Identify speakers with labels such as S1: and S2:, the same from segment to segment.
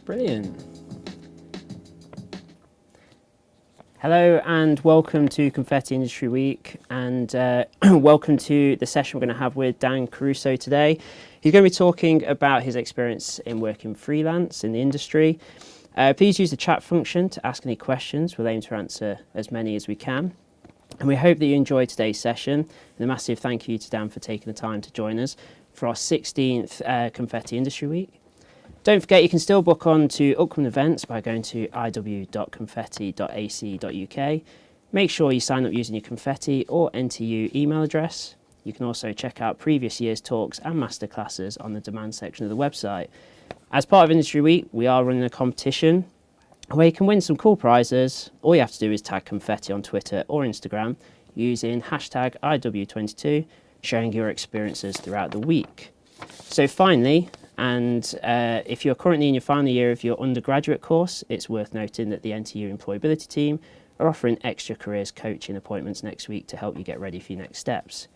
S1: Brilliant. Hello and welcome to Confetti Industry Week, and welcome to the session we're going to have with Dan Caruso today. He's going to be talking about his experience in working freelance in the industry. Please use the chat function to ask any questions. We'll aim to answer as many as we can. And we hope that you enjoyed today's session. And a massive thank you to Dan for taking the time to join us for our 16th Confetti Industry Week. Don't forget, you can still book on to upcoming events by going to iw.confetti.ac.uk. Make sure you sign up using your Confetti or NTU email address. You can also check out previous year's talks and masterclasses on the demand section of the website. As part of Industry Week, we are running a competition where you can win some cool prizes. All you have to do is tag Confetti on Twitter or Instagram using hashtag IW22, sharing your experiences throughout the week. So finally, and if you're currently in your final year of your undergraduate course, it's worth noting that the NTU Employability team are offering extra careers coaching appointments next week to help you get ready for your next steps.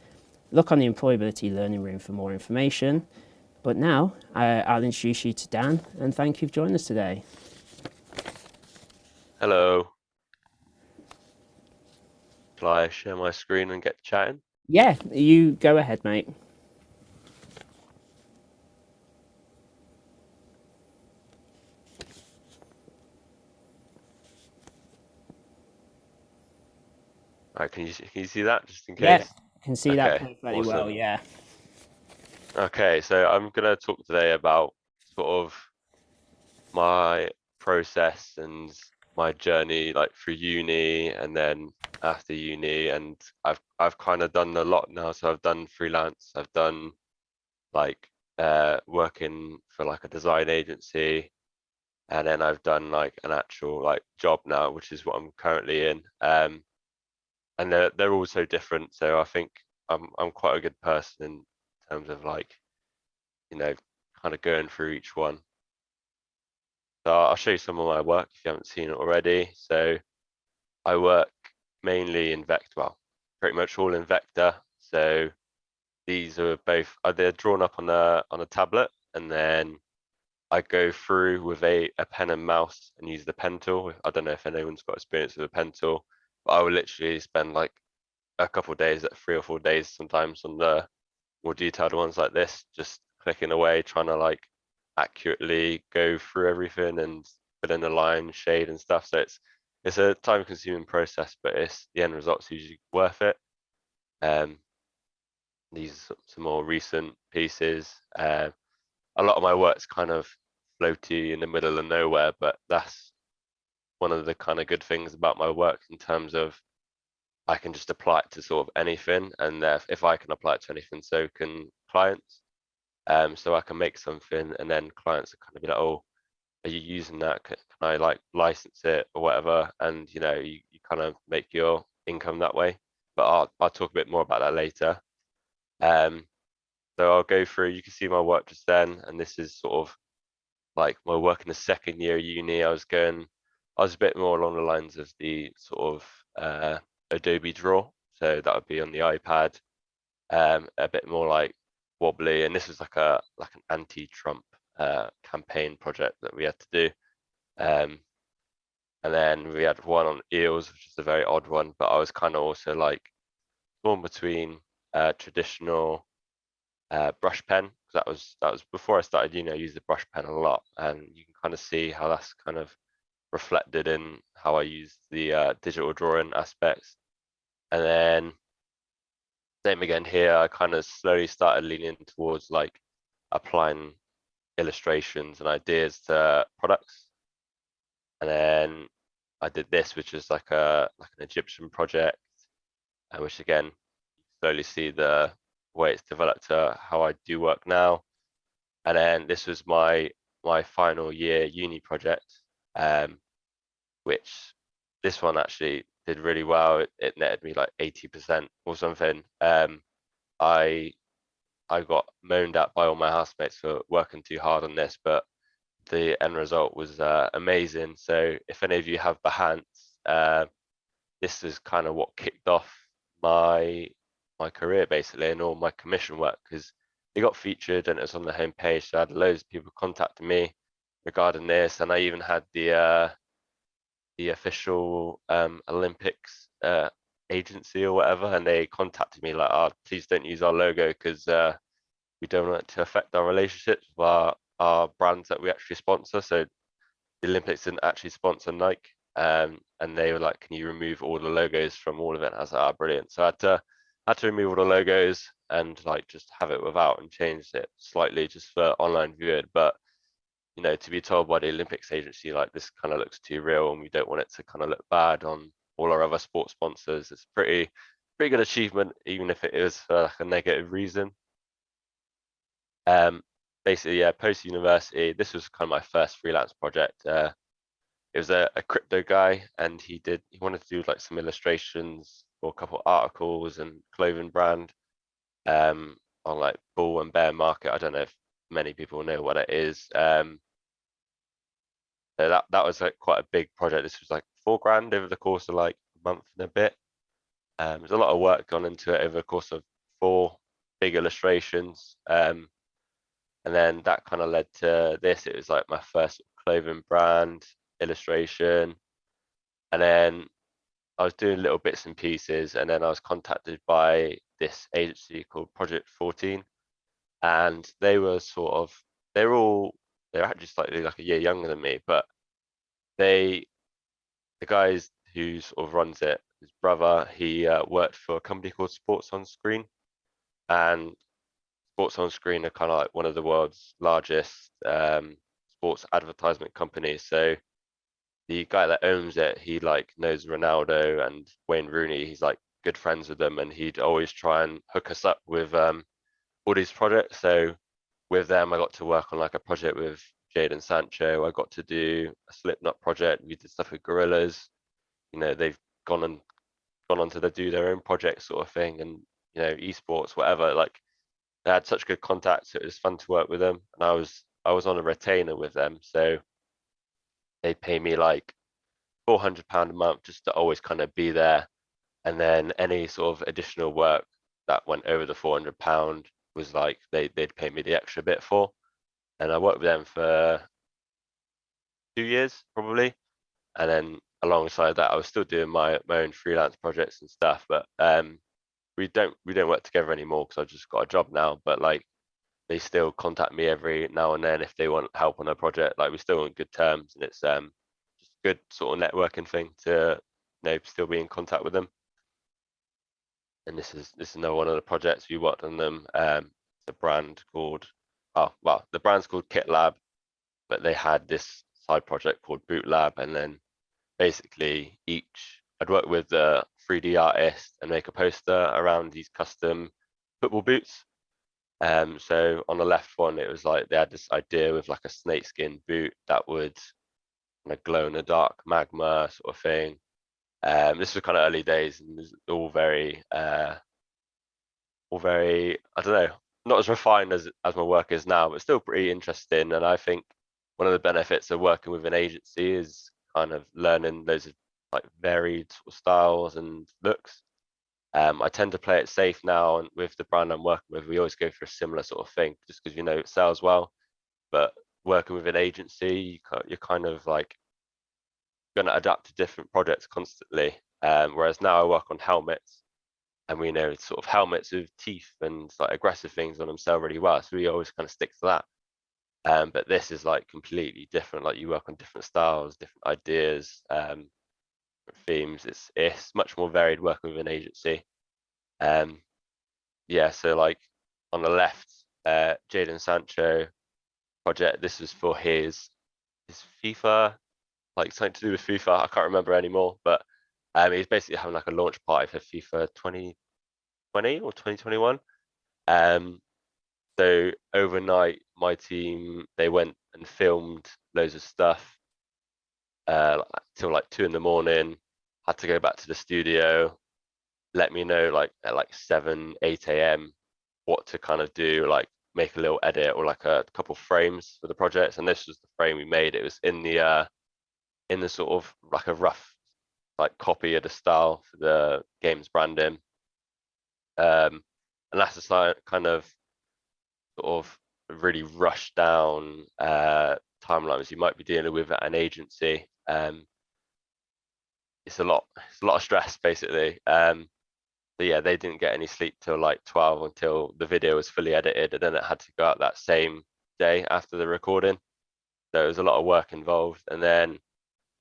S1: Look on the Employability Learning Room for more information. But now, I'll introduce you to Dan, and thank you for joining us today.
S2: Hello. Shall I share my screen and get chatting?
S1: Yeah, you go ahead, mate.
S2: All right, can you see that just in case?
S1: Yeah, I can see that
S2: Okay,
S1: perfectly
S2: awesome.
S1: well, yeah.
S2: Okay, so I'm gonna talk today about sort of my process and my journey like through uni and then after uni, and I've kind of done a lot now. So I've done freelance, I've done like working for like a design agency, and then I've done like an actual like job now, which is what I'm currently in. And they're all so different. So I think I'm quite a good person in terms of like, you know, kind of going through each one. So I'll show you some of my work if you haven't seen it already. So I work mainly in vector, well, pretty much all in vector. So these are both they're drawn up on a tablet, and then I go through with a pen and mouse and use the pen tool. I don't know if anyone's got experience with a pen tool, but I will literally spend like a couple of days, 3 or 4 days sometimes on the more detailed ones like this, just clicking away, trying to like accurately go through everything and put in a line, shade and stuff. So it's a time consuming process, but it's the end result's usually worth it. These are some more recent pieces. A lot of my work's kind of floaty in the middle of nowhere, but that's one of the kind of good things about my work in terms of I can just apply it to sort of anything, and if I can apply it to anything, so can clients. So I can make something, and then clients are kind of be like, "Oh, are you using that? Can I like license it or whatever?" And you kind of make your income that way. But I'll talk a bit more about that later. So I'll go through. You can see my work just then, and this is sort of like my work in the second year of uni. I was a bit more along the lines of the sort of Adobe Draw, so that would be on the iPad, a bit more like wobbly, and this was like an anti-Trump campaign project that we had to do, and then we had one on eels, which is a very odd one, but I was kind of also like torn between traditional brush pen, because that was before I started uni. I used the brush pen a lot, and you can kind of see how that's kind of reflected in how I use the digital drawing aspects. And then same again here, I kind of slowly started leaning towards like applying illustrations and ideas to products. And then I did this, which is like an Egyptian project, which again, slowly see the way it's developed to how I do work now. And then this was my final year uni project, which this one actually did really well. It netted me like 80% or something. I got moaned at by all my housemates for working too hard on this, but the end result was amazing. So if any of you have Behance, this is kind of what kicked off my career basically, and all my commission work, because it got featured and it was on the homepage. So I had loads of people contacting me, regarding this, and I even had the official Olympics agency or whatever, and they contacted me like, "Oh, please don't use our logo because we don't want it to affect our relationships with our brands that we actually sponsor." So the Olympics didn't actually sponsor Nike, and they were like, "Can you remove all the logos from all of it?" And I was like, "Oh, brilliant!" So I had to remove all the logos and like just have it without and changed it slightly just for online viewing. But to be told by the Olympics agency like this kind of looks too real and we don't want it to kind of look bad on all our other sports sponsors, it's pretty good achievement, even if it is for like a negative reason. Um, Basically, yeah, post university, this was kind of my first freelance project. It was a crypto guy, and he wanted to do like some illustrations for a couple articles and clothing brand on like bull and bear market. I don't know if many people know what it is. So that was like quite a big project. This was like 4 grand over the course of like a month and a bit. There's a lot of work gone into it over the course of 4 big illustrations. And then that kind of led to this. It was like my first clothing brand illustration. And then I was doing little bits and pieces, and then I was contacted by this agency called Project 14, and they were they're actually slightly like a year younger than me, but the guys who sort of runs it, his brother, he worked for a company called Sports on Screen, and Sports on Screen are kind of like one of the world's largest sports advertisement companies. So the guy that owns it, he like knows Ronaldo and Wayne Rooney. He's like good friends with them, and he'd always try and hook us up with all these projects. So with them, I got to work on like a project with Jadon Sancho. I got to do a Slipknot project. We did stuff with Gorillas. They've gone on to do their own project sort of thing, and esports, whatever. Like they had such good contacts. It was fun to work with them, and I was on a retainer with them, so they pay me like £400 a month just to always kind of be there. And then any sort of additional work that went over the £400 was like they'd pay me the extra bit for. And I worked with them for 2 years probably. And then alongside that, I was still doing my own freelance projects and stuff. But we don't work together anymore because I just got a job now. But like they still contact me every now and then if they want help on a project. Like we're still on good terms, and it's just a good sort of networking thing to still be in contact with them. And this is another one of the projects we worked on them. The brand called the brand's called Kit Lab, but they had this side project called Boot Lab, and then basically I'd work with the 3D artist and make a poster around these custom football boots. So on the left one, it was like they had this idea with like a snakeskin boot that would kind of glow in the dark magma sort of thing. This was kind of early days, and it was all very, I don't know, not as refined as my work is now, but still pretty interesting. And I think one of the benefits of working with an agency is kind of learning those like varied sort of styles and looks. I tend to play it safe now, and with the brand I'm working with, we always go for a similar sort of thing, just because it sells well. But working with an agency, you're kind of like going to adapt to different projects constantly. Whereas now I work on helmets, and we know sort of helmets with teeth and like aggressive things on them sell really well, so we always kind of stick to that. But this is like completely different. Like you work on different styles, different ideas, different themes. It's much more varied working with an agency. Yeah, so like on the left, Jadon Sancho project. This was for his FIFA, like something to do with FIFA. I can't remember anymore, but he's basically having like a launch party for FIFA 2020 or 2021. So overnight, my team they went and filmed loads of stuff till like 2 in the morning. Had to go back to the studio. Let me know like at like 7, 8 a.m. what to kind of do, like make a little edit or like a couple frames for the project. And this was the frame we made. It was in the sort of like a rough like copy of the style for the game's branding. And that's just like kind of sort of really rushed down timelines you might be dealing with at an agency. It's a lot of stress basically. But yeah, they didn't get any sleep till like 12 until the video was fully edited, and then it had to go out that same day after the recording. So there was a lot of work involved. And then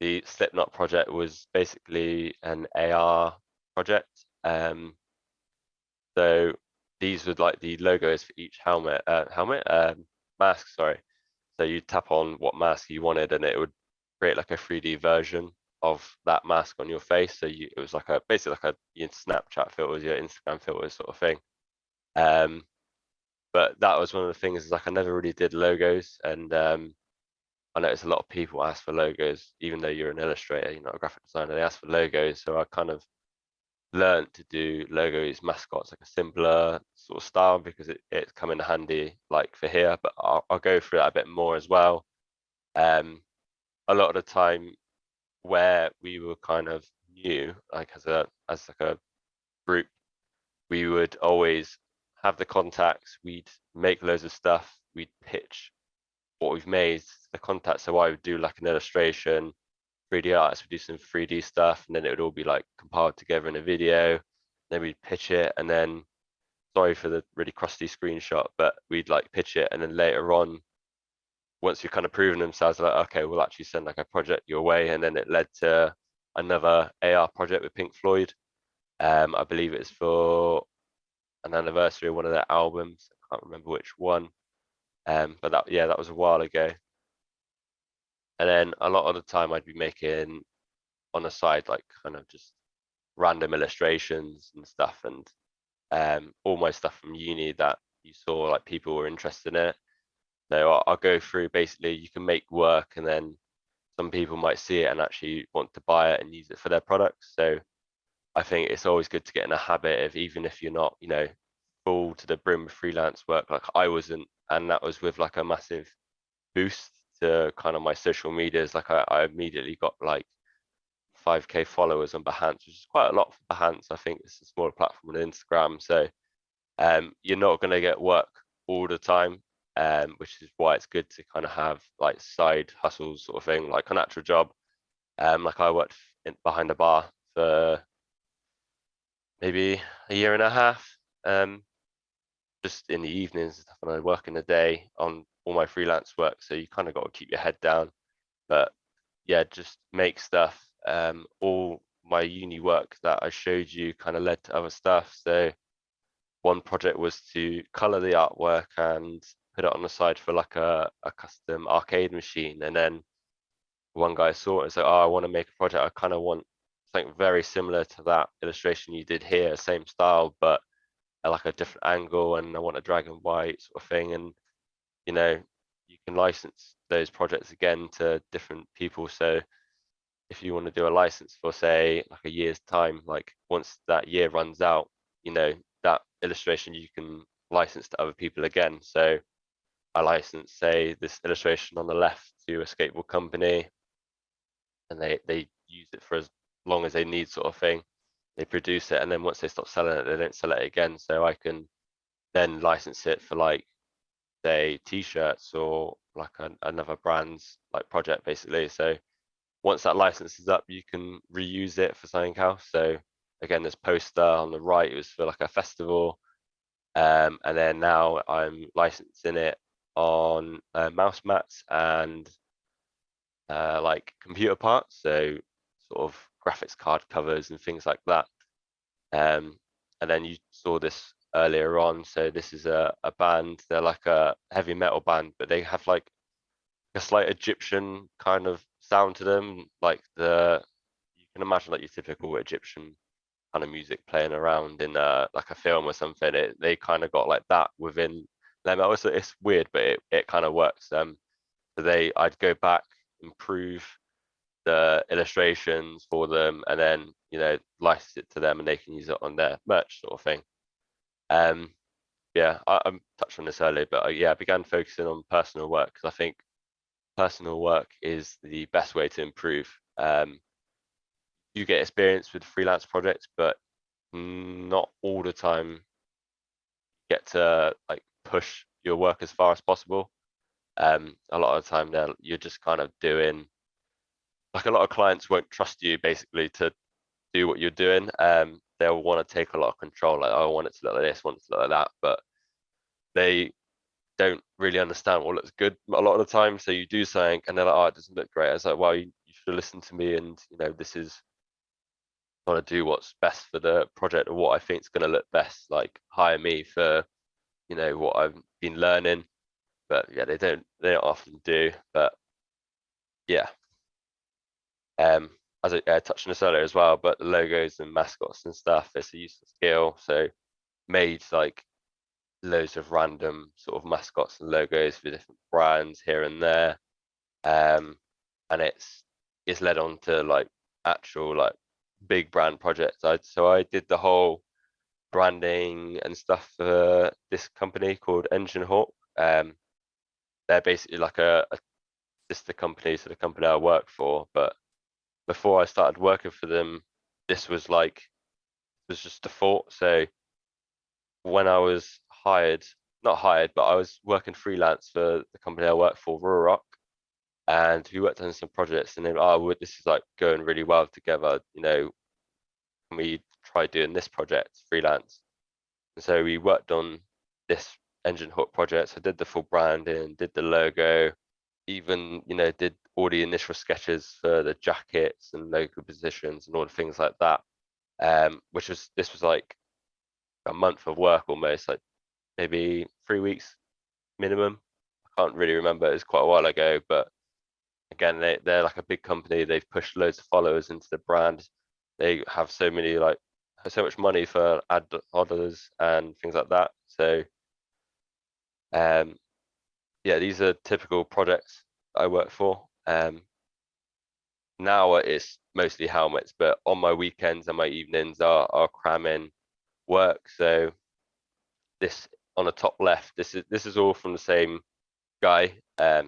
S2: the Slipknot project was basically an AR project. So these were like the logos for each mask, sorry. So you tap on what mask you wanted, and it would create like a 3D version of that mask on your face. So it was like basically like your Snapchat filters, your Instagram filters sort of thing. But that was one of the things, is like I never really did logos, and I noticed a lot of people ask for logos, even though you're an illustrator, you're not a graphic designer, they ask for logos. So I kind of learned to do logos, mascots, like a simpler sort of style, because it's come in handy like for here, but I'll go through that a bit more as well. A lot of the time where we were kind of new, like as like a group, we would always have the contacts, we'd make loads of stuff, we'd pitch what we've made to the contacts. So I would do like an illustration, 3D artists would do some 3D stuff, and then it would all be like compiled together in a video. Then we'd pitch it, and then, sorry for the really crusty screenshot, but we'd like pitch it, and then later on, once you've kind of proven themselves, like, okay, we'll actually send like a project your way. And then it led to another AR project with Pink Floyd. I believe it's for an anniversary of one of their albums. I can't remember which one. But that was a while ago. And then a lot of the time I'd be making on the side, like kind of just random illustrations and stuff, and all my stuff from uni that you saw like people were interested in it. So I'll go through, basically you can make work, and then some people might see it and actually want to buy it and use it for their products. So I think it's always good to get in a habit of, even if you're not, full to the brim of freelance work, like I wasn't, and that was with like a massive boost to kind of my social medias. Like I immediately got like 5k followers on Behance, which is quite a lot for Behance. I think it's a smaller platform than Instagram. So you're not going to get work all the time, which is why it's good to kind of have like side hustles sort of thing, like an actual job. Like I worked behind a bar for maybe a year and a half, just in the evenings and stuff, and I work in the day on all my freelance work. So you kind of got to keep your head down. But yeah, just make stuff. All my uni work that I showed you kind of led to other stuff. So one project was to color the artwork and put it on the side for like a custom arcade machine. And then one guy saw it and said, oh, I want to make a project. I kind of want something very similar to that illustration you did here, same style, but at like a different angle, and I want a drag and white sort of thing. And you can license those projects again to different people. So if you want to do a license for, say, like a year's time, like once that year runs out, that illustration you can license to other people again. So I license, say, this illustration on the left to a skateboard company, and they use it for as long as they need, sort of thing. They produce it, and then once they stop selling it, they don't sell it again. So I can then license it for, like, say, t-shirts or like another brand's like project, basically. So once that license is up, you can reuse it for something else. So again, this poster on the right, it was for like a festival, and then now I'm licensing it on mouse mats and like computer parts, so sort of graphics card covers and things like that. And then you saw this earlier on. So this is a band. They're like a heavy metal band, but they have like a slight Egyptian kind of sound to them. Like you can imagine like your typical Egyptian kind of music playing around in like a film or something. They kind of got like that within their metal. So it's weird, but it kind of works. So I'd go back, improve the illustrations for them, and then license it to them, and they can use it on their merch, sort of thing. Yeah, I touched on this earlier, but I began focusing on personal work, because I think personal work is the best way to improve. You get experience with freelance projects, but not all the time get to like push your work as far as possible. A lot of the time you're just kind of doing, like, a lot of clients won't trust you basically to do what you're doing. They'll want to take a lot of control, like, oh, I want it to look like this, want it to look like that, but they don't really understand what looks good a lot of the time. So you do something and they're like, oh, it doesn't look great. I was like, well, you should have listened to me, and this is trying to do what's best for the project, or what I think is going to look best. Like, hire me for what I've been learning. But yeah, they don't often do. But yeah, as I touched on this earlier as well, but the logos and mascots and stuff, it's a useful skill. So made like loads of random sort of mascots and logos for different brands here and there. And it's led on to like actual like big brand projects. So I did the whole branding and stuff for this company called Engine Hawk. They're basically like a sister company to the company I work for. But before I started working for them, this was just a thought. So when I was not hired, but I was working freelance for the company I work for, Rock, and we worked on some projects, and then, oh, this is like going really well together. Can we try doing this project freelance? And so we worked on this Engine Hook project. So I did the full branding, did the logo, even did all the initial sketches for the jackets and logo positions and all the things like that. This was like a month of work almost, like maybe 3 weeks minimum. I can't really remember. It's quite a while ago, but again, they're like a big company. They've pushed loads of followers into the brand. They have so much money for ad orders and things like that. So yeah, these are typical projects I work for. Now it's mostly helmets, but on my weekends and my evenings are cramming work. So this on the top left, this is all from the same guy.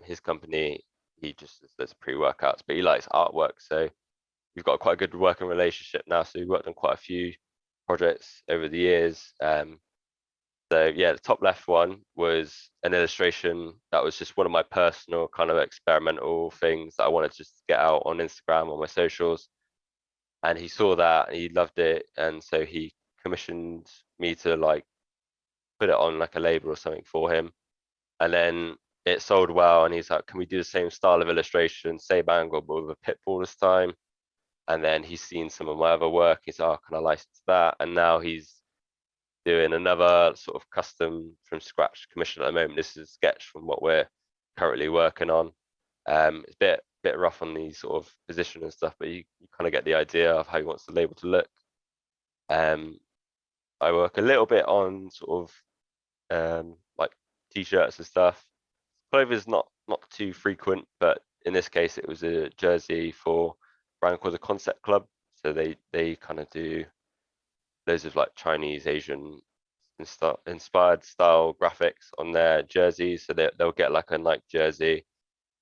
S2: His company, he just does pre-workouts, but he likes artwork. So we've got quite a good working relationship now. So we worked on quite a few projects over the years. So yeah, the top left one was an illustration that was just one of my personal kind of experimental things that I wanted to just get out on Instagram, on my socials. And he saw that and he loved it. And so he commissioned me to like put it on like a label or something for him. And then it sold well. And he's like, can we do the same style of illustration, same angle, but with a pit bull this time? And then he's seen some of my other work. He's like, oh, can I license that? And now he's doing another sort of custom from scratch commission at the moment. This is a sketch from what we're currently working on. It's a bit rough on the sort of position and stuff, but you kind of get the idea of how he wants the label to look. I work a little bit on sort of like t-shirts and stuff. Clothing's not too frequent, but in this case it was a jersey for a brand called the Concept Club. So they kind of do loads of like Chinese, Asian inspired style graphics on their jerseys. So they'll get like a Nike jersey,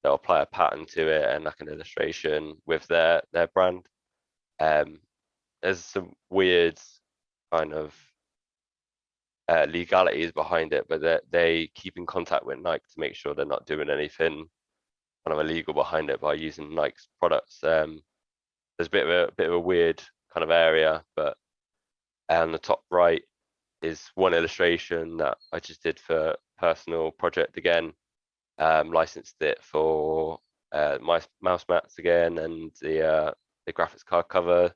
S2: they'll apply a pattern to it and like an illustration with their brand. There's some weird kind of legalities behind it, but they keep in contact with Nike to make sure they're not doing anything kind of illegal behind it by using Nike's products. There's a bit of a weird kind of area, but on the top right is one illustration that I just did for personal project again. Licensed it for my mouse mats again, and the graphics card cover.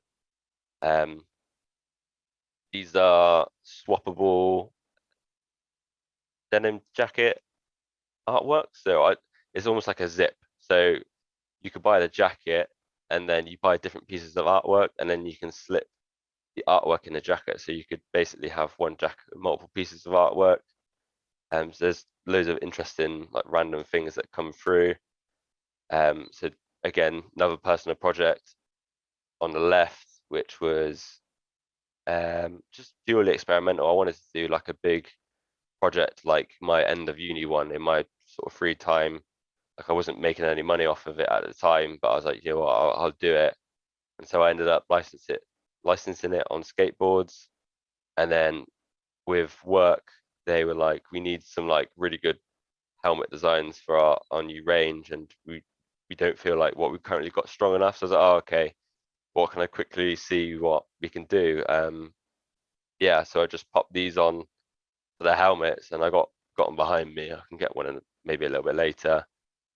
S2: These are swappable denim jacket artwork. So it's almost like a zip. So you could buy the jacket and then you buy different pieces of artwork, and then you can slip the artwork in the jacket. So you could basically have one jacket with multiple pieces of artwork. So there's loads of interesting like random things that come through. So again, another personal project on the left, which was just purely experimental. I wanted to do like a big project, like my end of uni one, in my sort of free time. Like, I wasn't making any money off of it at the time, but I was like, you know what, I'll do it. And so I ended up licensing it on skateboards. And then with work, they were like, we need some like really good helmet designs for our new range, and we don't feel like what we've currently got strong enough. So I was like, oh, okay, what can I quickly see what we can do? Yeah, so I just popped these on for the helmets, and I got them behind me. I can get one in maybe a little bit later.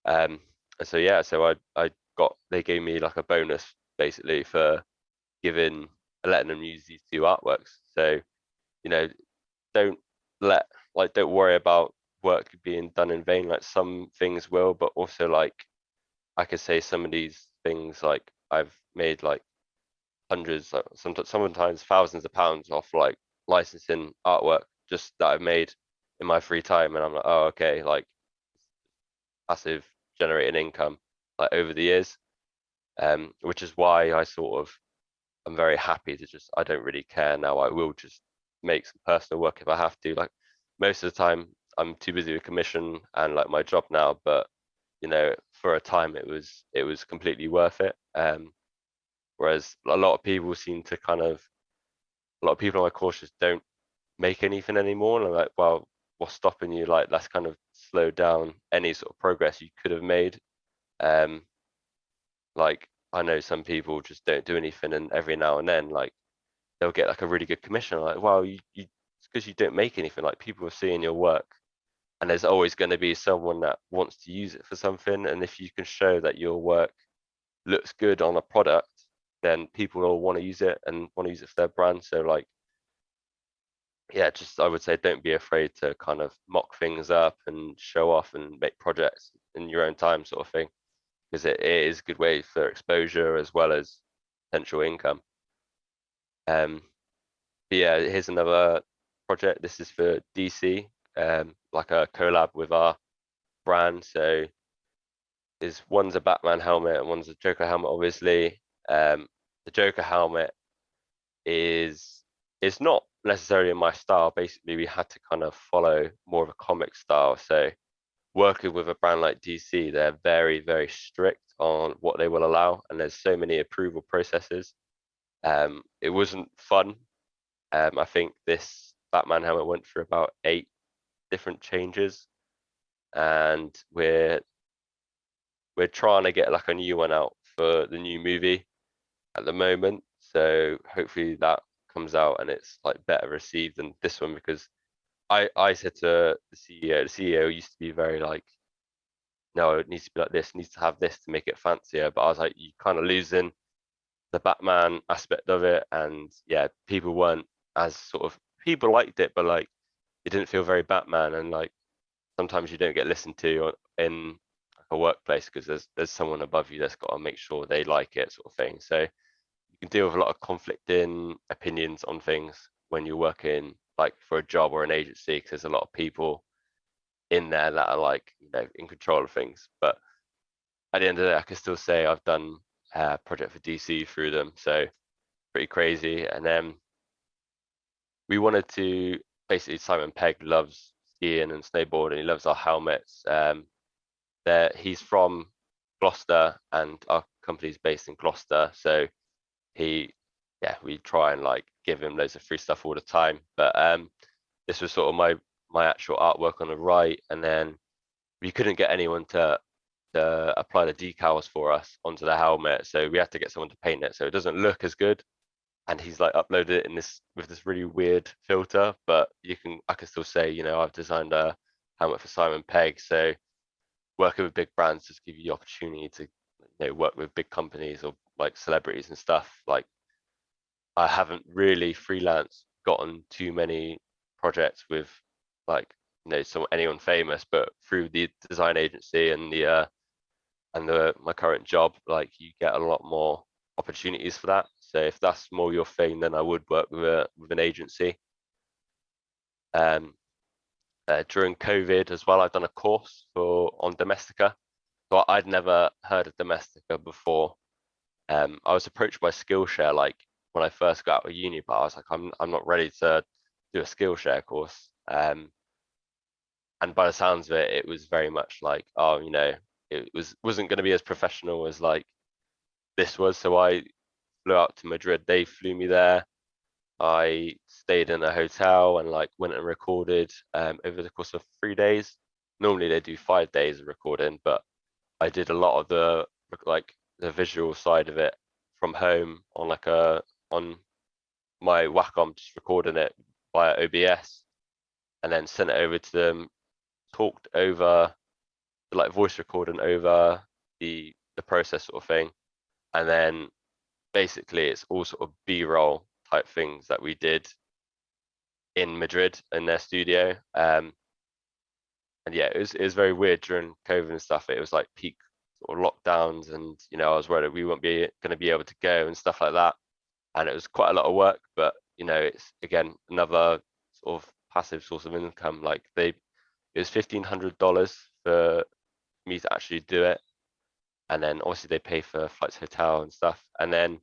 S2: And so yeah, so they gave me like a bonus basically for letting them use these two artworks. So, you know, don't don't worry about work being done in vain. Like some things will, but also like I could say some of these things like I've made like hundreds, like sometimes thousands of pounds off like licensing artwork just that I've made in my free time, and I'm like, oh, okay, like passive generating income like over the years, which is why I'm very happy to just, I don't really care now. I will just make some personal work if I have to. Like most of the time, I'm too busy with commission and like my job now, but for a time it was completely worth it. Whereas a lot of people a lot of people on my course just don't make anything anymore. And I'm like, well, what's stopping you? Like that's kind of slowed down any sort of progress you could have made. Um, like I know some people just don't do anything, and every now and then, like they'll get like a really good commission. Like, well, it's because you don't make anything. Like people are seeing your work, and there's always going to be someone that wants to use it for something. And if you can show that your work looks good on a product, then people will want to use it and want to use it for their brand. So like, yeah, just I would say don't be afraid to kind of mock things up and show off and make projects in your own time, sort of thing, because it is a good way for exposure as well as potential income. But yeah, here's another project. This is for DC, like a collab with our brand. So one's a Batman helmet and one's a Joker helmet, obviously. The Joker helmet is not necessarily in my style. Basically, we had to kind of follow more of a comic style. So working with a brand like DC, they're very, very strict on what they will allow, and there's so many approval processes. It wasn't fun. I think this Batman helmet went through about 8 different changes, and we're trying to get like a new one out for the new movie at the moment. So hopefully that comes out and it's like better received than this one, because I said to the CEO used to be very like, no, it needs to be like this, it needs to have this to make it fancier. But I was like, you kind of losing the Batman aspect of it, and yeah, people liked it, but like it didn't feel very Batman, and like sometimes you don't get listened to in a workplace because there's someone above you that's got to make sure they like it, sort of thing. So you can deal with a lot of conflicting opinions on things when you're working like for a job or an agency, because there's a lot of people in there that are like in control of things. But at the end of the day, I can still say I've done a project for DC through them, so pretty crazy. And then we wanted to basically, Simon Pegg loves skiing and snowboarding. He loves our helmets. He's from Gloucester, and our company's based in Gloucester. So we try and like give him loads of free stuff all the time. But this was sort of my actual artwork on the right, and then we couldn't get anyone to apply the decals for us onto the helmet, so we had to get someone to paint it so it doesn't look as good. And he's like uploaded it with this really weird filter, but I can still say I've designed a helmet for Simon Pegg. So working with big brands just give you the opportunity to work with big companies or like celebrities and stuff. Like I haven't really freelance gotten too many projects with like anyone famous, but through the design agency and my current job, like you get a lot more opportunities for that. So if that's more your thing, then I would work with an agency. During COVID as well, I've done a course on Domestika. So I'd never heard of Domestika before. I was approached by Skillshare like when I first got out of uni, but I was like, I'm not ready to do a Skillshare course. And by the sounds of it, it was very much like, it wasn't going to be as professional as like this was. So I flew out to Madrid. They flew me there. I stayed in a hotel and like went and recorded over the course of 3 days. normally they do 5 days of recording, but I did a lot of the visual side of it from home on on my Wacom, just recording it via OBS, and then sent it over to them, talked over like voice recording over the process sort of thing, and then basically it's all sort of B-roll type things that we did in Madrid in their studio. And yeah, it was very weird during COVID and stuff. It was like peak sort of lockdowns, and I was worried that we won't be going to be able to go and stuff like that. And it was quite a lot of work, but it's again another sort of passive source of income. Like it was $1,500 for me to actually do it, and then obviously they pay for flights, hotel, and stuff. And then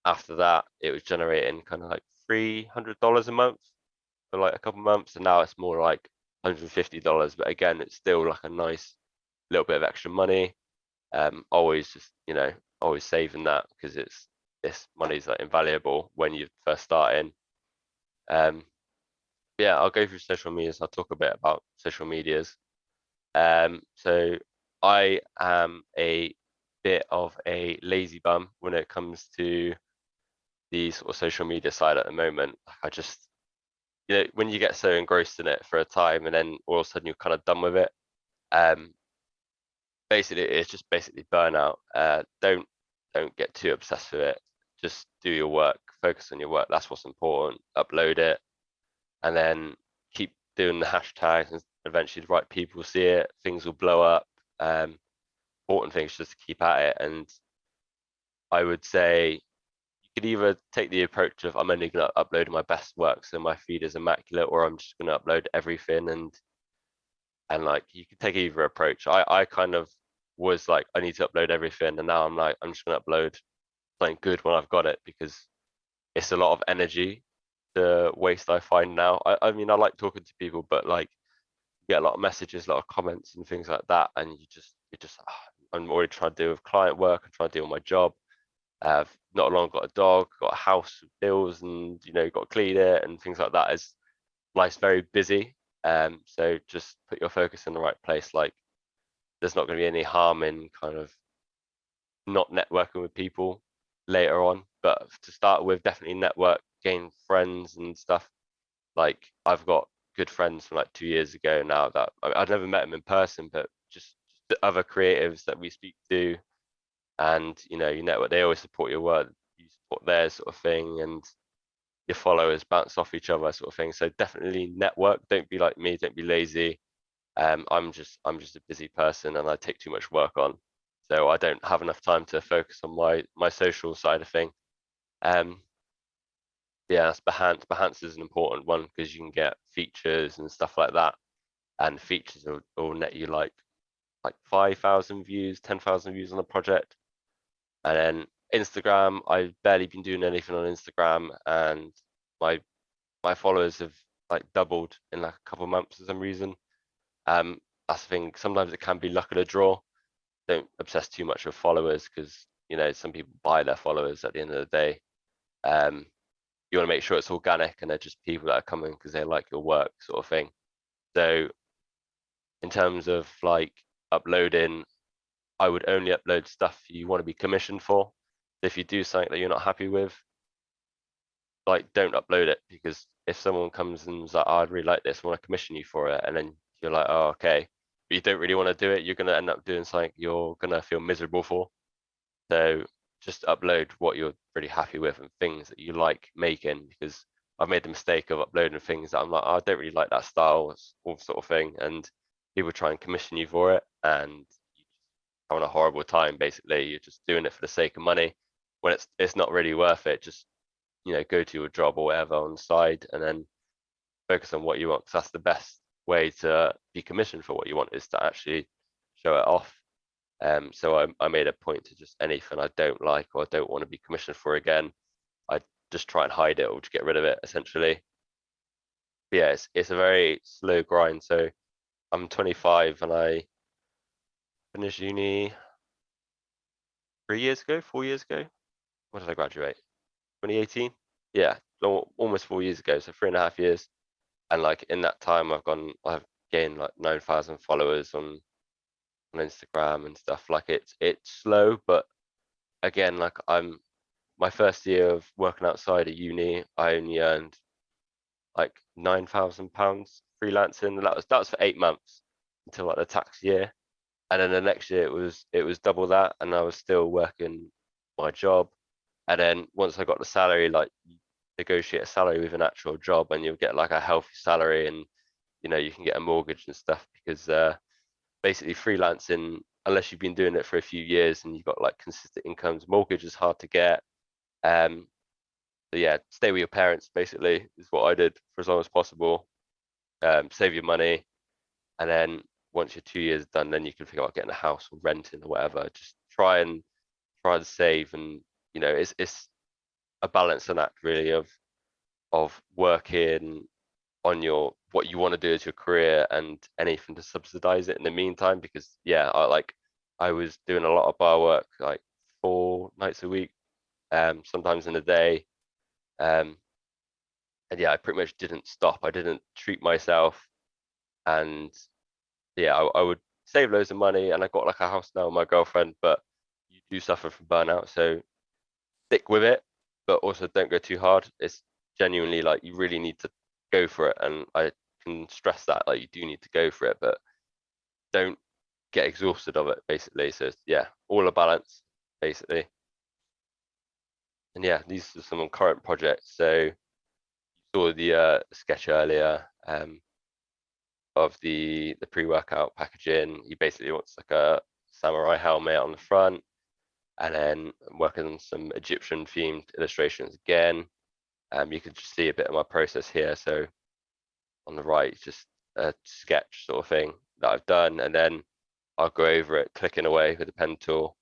S2: after that, it was generating kind of like $300 a month for like a couple months, and now it's more like $150. But again, it's still like a nice little bit of extra money. Always just always saving that, because this money's like invaluable when you first start in. Yeah, I'll go through social medias. I'll talk a bit about social medias. So I am a bit of a lazy bum when it comes to the sort of social media side at the moment. I just, when you get so engrossed in it for a time and then all of a sudden you're kind of done with it, basically it's just basically burnout. Don't get too obsessed with it. Just do your work, focus on your work. That's what's important. Upload it, and then keep doing the hashtags, and eventually the right people see it. Things will blow up. Important things just to keep at it. And I would say you could either take the approach of I'm only going to upload my best work, so my feed is immaculate, or I'm just going to upload everything, and like you could take either approach. I kind of was like, I need to upload everything, and now I'm like, I'm just going to upload something good when I've got it, because it's a lot of energy to waste, I find now. I mean, I like talking to people, but like you get a lot of messages, a lot of comments and things like that, and I'm already trying to deal with client work, I'm trying to deal with my job. I've not long got a dog, got a house with bills, and got to clean it and things like that. Is life's very busy. So just put your focus in the right place. Like there's not going to be any harm in kind of not networking with people later on, but to start with, definitely network, gain friends and stuff. Like I've got good friends from like 2 years ago now that I've never met them in person, but just the other creatives that we speak to, and you network. They always support your work, you support theirs, sort of thing, and your followers bounce off each other, sort of thing. So definitely network. Don't be like me. Don't be lazy. I'm just a busy person, and I take too much work on, so I don't have enough time to focus on my social side of thing. Yeah, that's Behance. Behance is an important one because you can get features and stuff like that, and features will net you like 5,000 views, 10,000 views on a project. And then Instagram, I've barely been doing anything on Instagram, and my followers have like doubled in like a couple of months for some reason. That's the thing. Sometimes it can be luck of the draw. Don't obsess too much with followers, because some people buy their followers at the end of the day. You want to make sure it's organic and they're just people that are coming because they like your work, sort of thing. So in terms of like uploading, I would only upload stuff you want to be commissioned for. If you do something that you're not happy with, like don't upload it, because if someone comes and is like, oh, I'd really like this, I want to commission you for it, and then you're like, oh, okay, but you don't really want to do it, you're going to end up doing something you're going to feel miserable for. So just upload what you're really happy with and things that you like making, because I've made the mistake of uploading things that I'm like, oh, I don't really like that style, all sort of thing, and people try and commission you for it, and you just having a horrible time. Basically, you're just doing it for the sake of money when it's not really worth it. Just go to your job or whatever on the side, and then focus on what you want, because that's the best way to be commissioned for what you want, is to actually show it off. So I made a point to just anything I don't like or don't want to be commissioned for again, I just try and hide it or just get rid of it, essentially. But yeah, it's a very slow grind. So I'm 25 and I finished uni 3 years ago, 4 years ago. When did I graduate? 2018? Yeah, almost 4 years ago. So 3.5 years. And like in that time, I've gained like 9,000 followers on Instagram and stuff. Like it's slow, but again, like my first year of working outside of uni, I only earned like £9,000 freelancing. That was for 8 months until like the tax year, and then the next year it was double that, and I was still working my job. And then once I got the salary, like you negotiate a salary with an actual job, and you'll get like a healthy salary, and you can get a mortgage and stuff because basically freelancing, unless you've been doing it for a few years and you've got like consistent incomes, mortgage is hard to get. So yeah, stay with your parents basically is what I did for as long as possible. Save your money, and then once you're 2 years done, then you can think about getting a house or renting or whatever. Just try to save, and it's a balancing act really of working on your what you want to do as your career and anything to subsidize it in the meantime. Because yeah, I was doing a lot of bar work like 4 nights a week, sometimes in a day. um and yeah, I pretty much didn't stop. I didn't treat myself, and yeah, I would save loads of money, and I got like a house now with my girlfriend. But you do suffer from burnout, so stick with it, but also don't go too hard. It's genuinely like you really need to go for it, and I can stress that like you do need to go for it, but don't get exhausted of it basically. So yeah, all a balance basically. And yeah, these are some current projects. So you saw the sketch earlier, of the pre-workout packaging. He basically wants like a samurai helmet on the front, and then I'm working on some Egyptian themed illustrations again. You can just see a bit of my process here. So on the right, just a sketch sort of thing that I've done, and then I'll go over it, clicking away with a pen tool,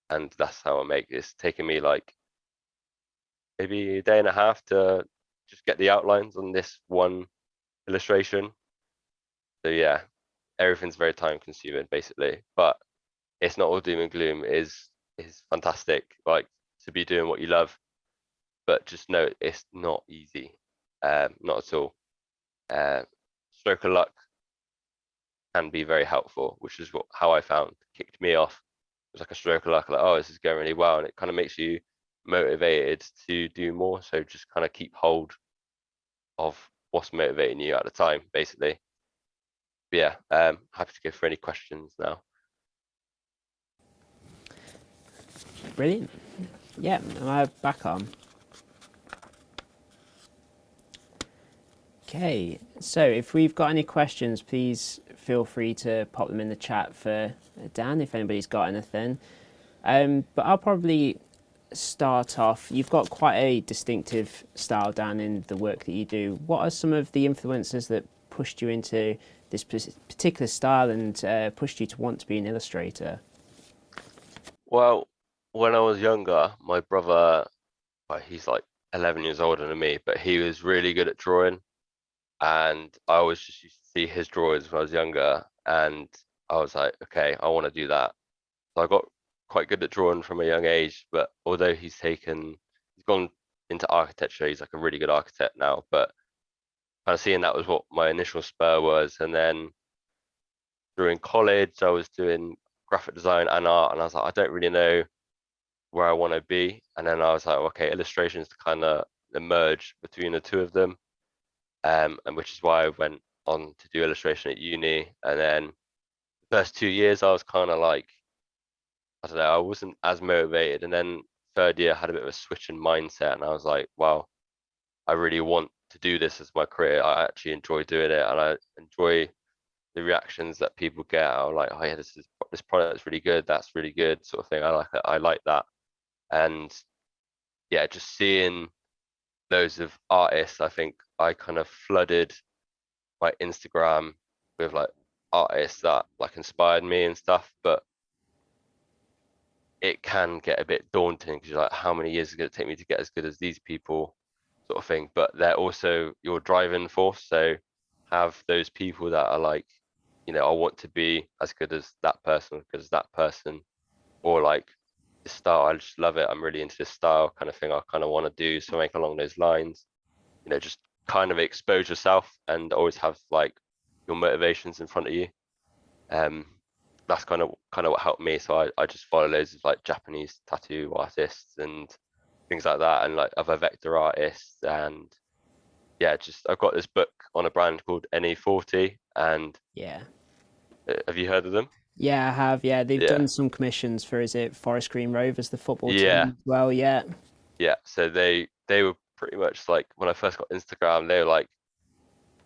S2: and that's how I make it. It's taking me like maybe a day and a half to just get the outlines on this one illustration. So yeah, everything's very time consuming basically, but it's not all doom and gloom. Is fantastic, like to be doing what you love, but just know it's not easy, not at all. uh, Stroke of luck can be very helpful, which is how I found kicked me off. It was like a stroke of luck, like, oh, this is going really well, and it kind of makes you motivated to do more. So just kind of keep hold of what's motivating you at the time, basically. But yeah, happy to go for any questions now.
S1: Brilliant. Yeah, am I back on? Okay, so if we've got any questions, please feel free to pop them in the chat for Dan if anybody's got anything. But I'll probably start off. You've got quite a distinctive style, Dan, in the work that you do. What are some of the influences that pushed you into this particular style and pushed you to want to be an illustrator?
S2: Well, when I was younger, my brother, well, he's like 11 years older than me, but he was really good at drawing, and I always just used to see his drawings when I was younger, and I was like, okay, I want to do that. So I got quite good at drawing from a young age. But although he's gone into architecture, he's like a really good architect now. But kind of seeing that was what my initial spur was. And then during college, I was doing graphic design and art, and I was like, I don't really know where I want to be. And then I was like, okay, illustration is kind of the merge between the two of them, and which is why I went on to do illustration at uni. And then the first 2 years, I was kind of like, I don't know, I wasn't as motivated. And then third year, I had a bit of a switch in mindset, and I was like, wow, I really want to do this as my career. I actually enjoy doing it, and I enjoy the reactions that people get. I'm like, oh yeah, this product is really good. That's really good, sort of thing. I like it. I like that. And yeah, just seeing loads of artists, I think I kind of flooded my Instagram with like artists that like inspired me and stuff. But it can get a bit daunting because you're like, how many years is it going to take me to get as good as these people, sort of thing. But they're also your driving force. So have those people that are like, I want to be as good as that person, as good as that person, or like this style, I just love it. I'm really into this style kind of thing. I kind of want to do something along those lines. Just kind of expose yourself, and always have like your motivations in front of you. That's kind of what helped me. So I just follow loads of like Japanese tattoo artists and things like that, and like other vector artists. And yeah, just I've got this book on a brand called NE40, and
S1: Yeah.
S2: have you heard of them?
S1: Yeah, I have. Yeah, they've
S2: Yeah,
S1: done some commissions for, is it Forest Green Rovers, the football
S2: yeah,
S1: team as well? Yeah.
S2: yeah. So they were pretty much like when I first got Instagram, they were like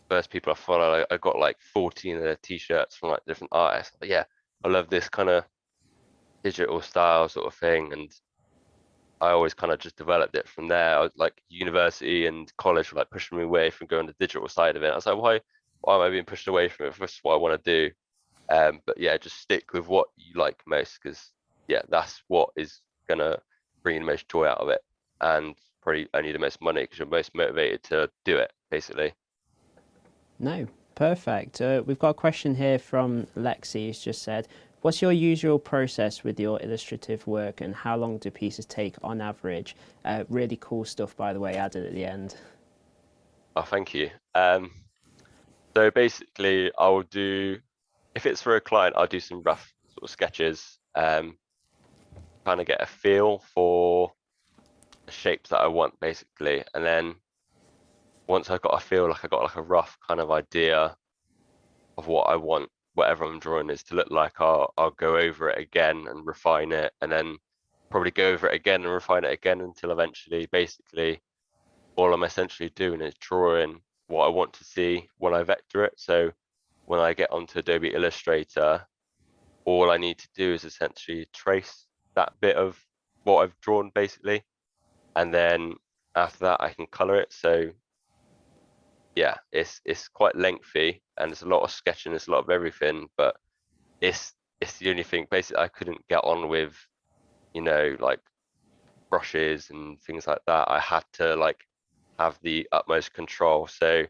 S2: first people I follow. I got like 14 of their t-shirts from like different artists. But yeah, I love this kind of digital style sort of thing, and I always kind of just developed it from there. I was like university and college were like pushing me away from going the digital side of it. I was like, why am I being pushed away from it? This is what I want to do. But yeah, just stick with what you like most, because yeah, that's what is gonna bring the most joy out of it, and probably only the most money because you're most motivated to do it, basically.
S1: No, perfect. We've got a question here from Lexi who's just said, what's your usual process with your illustrative work and how long do pieces take on average? Really cool stuff, by the way, added at the end.
S2: Oh, thank you. So basically, I'll do, if it's for a client, I'll do some rough sort of sketches, kind of get a feel for the shapes that I want, basically, and then once I got a feel, like I got like a rough kind of idea of what I want whatever I'm drawing is to look like, I'll go over it again and refine it, and then probably go over it again and refine it again until eventually, basically, all I'm essentially doing is drawing what I want to see when I vector it. So when I get onto Adobe Illustrator, all I need to do is essentially trace that bit of what I've drawn, basically, and then after that I can color it. So yeah, it's quite lengthy and it's a lot of sketching, it's a lot of everything, but it's it's the only thing basically I couldn't get on with, like brushes and things like that. I had to like have the utmost control. So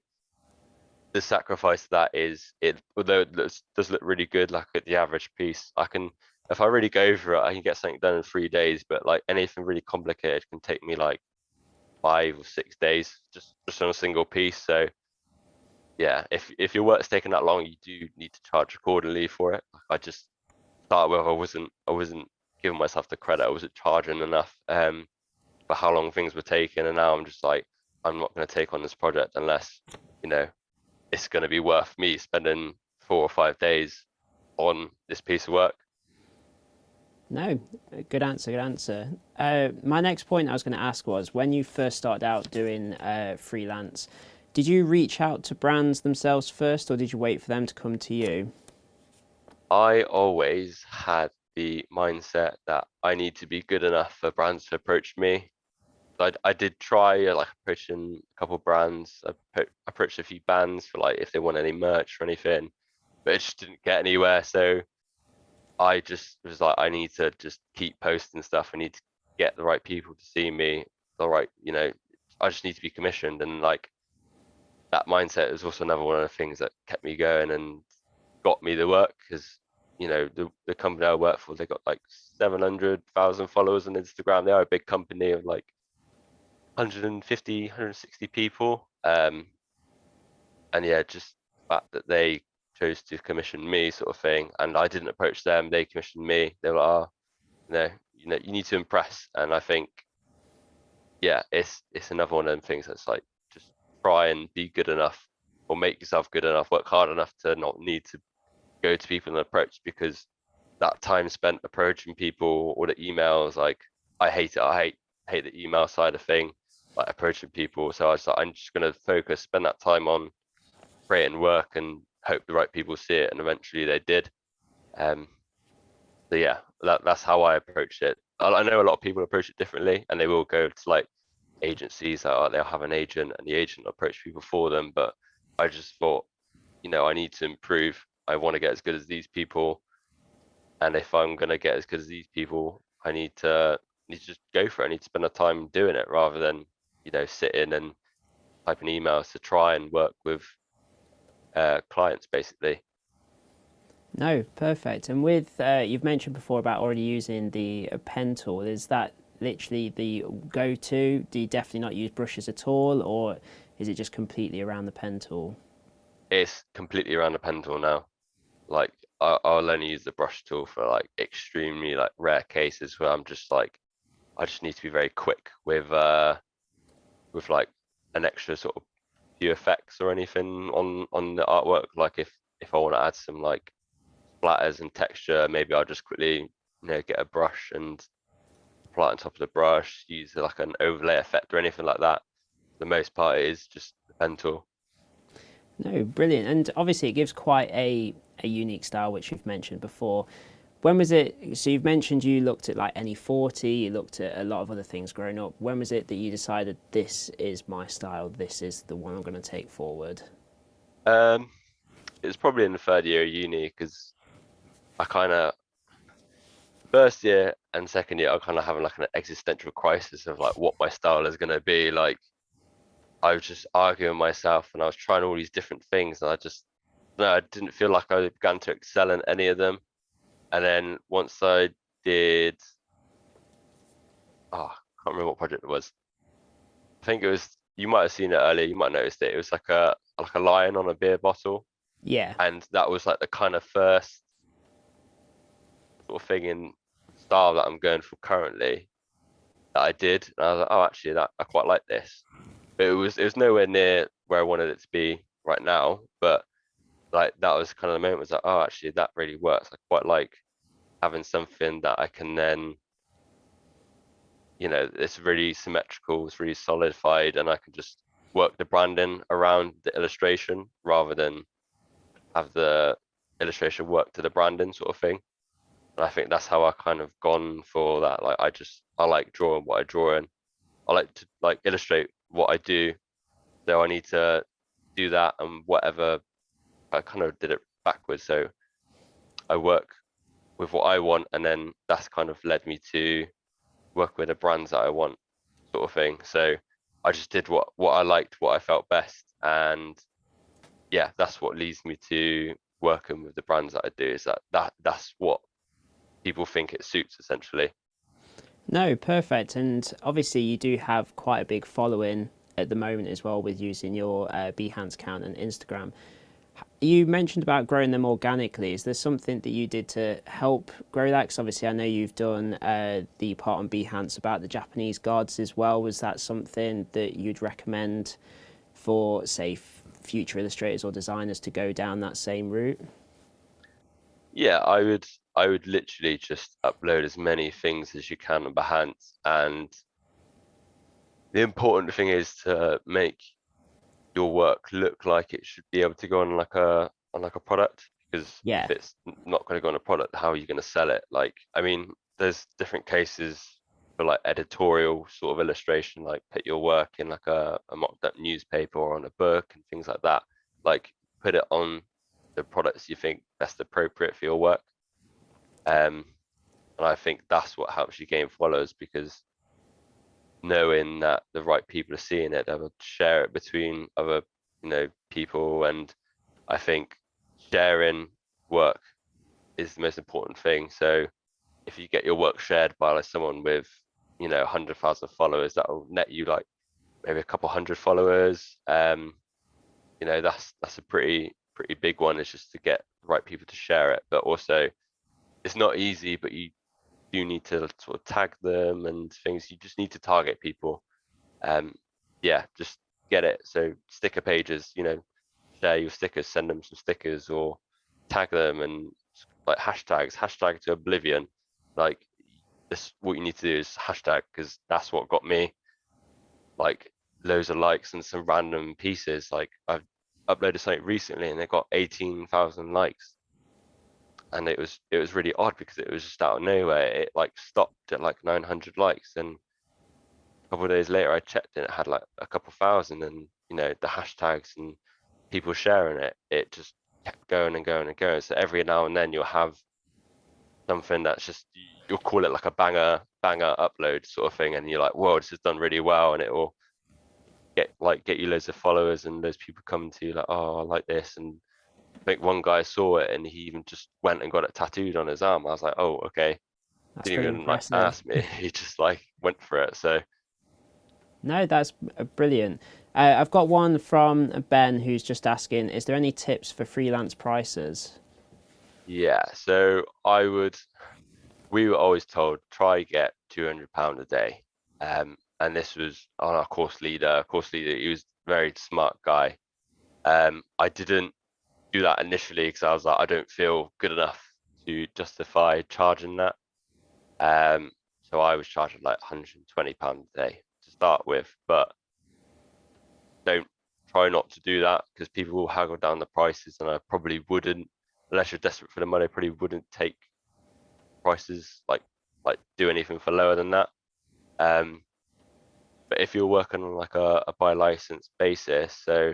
S2: the sacrifice of that is it, although it does look really good, like at the average piece, I can, if I really go for it, I can get something done in 3 days, but like anything really complicated can take me like 5 or 6 days just on a single piece. So yeah, if your work's taking that long, you do need to charge accordingly for it. I just started with I wasn't giving myself the credit. I wasn't charging enough for how long things were taking, and now I'm just like, I'm not going to take on this project unless you know it's going to be worth me spending 4 or 5 days on this piece of work.
S1: No, good answer, good answer. My next point I was going to ask was, when you first started out doing freelance, did you reach out to brands themselves first or did you wait for them to come to you?
S2: I always had the mindset that I need to be good enough for brands to approach me. I did try like approaching a couple of brands. I approached a few bands for like if they want any merch or anything, but it just didn't get anywhere. So I just was like, I need to just keep posting stuff. I need to get the right people to see me. The right, I just need to be commissioned. And like that mindset is also another one of the things that kept me going and got me the work, because the company I work for, they got like 700,000 followers on Instagram. They are a big company of like 150, 160 people. And yeah, just the fact that they chose to commission me, sort of thing, and I didn't approach them, they commissioned me. They were like, oh, you need to impress. And I think, yeah, it's another one of them things that's like, just try and be good enough, or make yourself good enough, work hard enough to not need to go to people and approach, because that time spent approaching people or the emails, like I hate it. I hate the email side of thing, like approaching people. So I was like, I'm just gonna focus, spend that time on creating work and hope the right people see it, and eventually they did. Um, so yeah, that's how I approached it. I know a lot of people approach it differently, and they will go to like agencies that they'll have an agent, and the agent will approach people for them. But I just thought, I need to improve. I want to get as good as these people, and if I'm gonna get as good as these people, I need to just go for it. I need to spend the time doing it rather than sitting and typing emails to try and work with clients, basically.
S1: No, perfect. And with, you've mentioned before about already using the pen tool, is that literally the go-to? Do you definitely not use brushes at all or is it just completely around the pen tool?
S2: it's completely around the pen tool now. Like I'll only use the brush tool for like extremely like rare cases where I'm just like I just need to be very quick with like an extra sort of few effects or anything on the artwork. Like if I want to add some like splatters and texture, maybe I'll just quickly get a brush and apply it on top of the brush, use like an overlay effect or anything like that. For the most part, it is just the pen tool.
S1: No, brilliant. And obviously, it gives quite a unique style, which you've mentioned before. When was it? So you've mentioned you looked at like NE40, you looked at a lot of other things growing up. When was it that you decided this is my style, this is the one I'm going to take forward?
S2: Um, it was probably in the third year of uni because I kind of first year and second year I kind of having like an existential crisis of like what my style is going to be. Like I was just arguing myself and I was trying all these different things and I just no, I didn't feel like I began to excel in any of them. And then once I did, I can't remember what project it was. I think it was you might have seen it earlier. You might have noticed it. It was like a lion on a beer bottle,
S1: Yeah,
S2: and that was like the kind of first sort of thing in style that I'm going for currently that I did. And I was like, oh, actually, that I quite like this. But it was nowhere near where I wanted it to be right now. But like that was kind of the moment. Was like, oh, actually, that really works. I quite like having something that I can then it's really symmetrical, it's really solidified, and I can just work the branding around the illustration rather than have the illustration work to the branding sort of thing. And I think that's how I kind of gone for that. Like I like drawing what I draw in. I like to like illustrate what I do. So I need to do that and whatever I kind of did it backwards. So I work with what I want and then that's kind of led me to work with the brands that I want sort of thing. So I just did what I liked, what I felt best, and yeah, that's what leads me to working with the brands that I do. Is that's what people think it suits essentially.
S1: no, perfect. And obviously, you do have quite a big following at the moment as well with using your Behance account and Instagram. You mentioned about growing them organically. Is there something that you did to help grow that? Because obviously, I know you've done the part on Behance about the Japanese gods as well. Was that something that you'd recommend for, say, future illustrators or designers to go down that same route?
S2: Yeah, I would literally just upload as many things as you can on Behance, and the important thing is to make your work look like it should be able to go on like a product because if
S1: Yeah,
S2: it's not going to go on a product, how are you going to sell it? Like, I mean, there's different cases for like editorial sort of illustration, like put your work in like a mocked up newspaper or on a book and things like that. Like put it on the products you think best appropriate for your work. Um, and I think that's what helps you gain followers because knowing that the right people are seeing it, they will share it between other, people. And I think sharing work is the most important thing. So if you get your work shared by like someone with, 100,000 followers, that will net you like maybe a couple hundred followers. That's a pretty big one. Is just to get the right people to share it, but also it's not easy. But you do need to sort of tag them and things. You just need to target people. Um, yeah, just get it. So sticker pages, share your stickers, send them some stickers or tag them and like hashtag to oblivion. Like this, what you need to do is hashtag because that's what got me like loads of likes and some random pieces. Like I've uploaded something recently and it got 18,000 likes. And it was really odd because it was just out of nowhere. It like stopped at like 900 likes and couple of days later, I checked and it had like a couple thousand, and the hashtags and people sharing it. It just kept going and going and going. So every now and then you'll have something that's just you'll call it like a banger upload sort of thing, and you're like, whoa, this has done really well, and it will get you loads of followers and those people coming to you like, oh, I like this, and I think one guy saw it and he even just went and got it tattooed on his arm. I was like, oh, okay.
S1: that's
S2: Didn't
S1: pretty
S2: even like
S1: impressive.
S2: ask me. He just like went for it. So
S1: No, that's brilliant. I've got one from Ben who's just asking, is there any tips for freelance prices?
S2: Yeah, so we were always told try get £200 a day. And this was on our course leader. Course leader, he was a very smart guy. I didn't do that initially because I was like, I don't feel good enough to justify charging that. So I was charging like £120 a day to start with, but don't try not to do that because people will haggle down the prices, and I probably wouldn't, unless you're desperate for the money, I probably wouldn't take prices like do anything for lower than that. Um, but if you're working on like a by license basis, so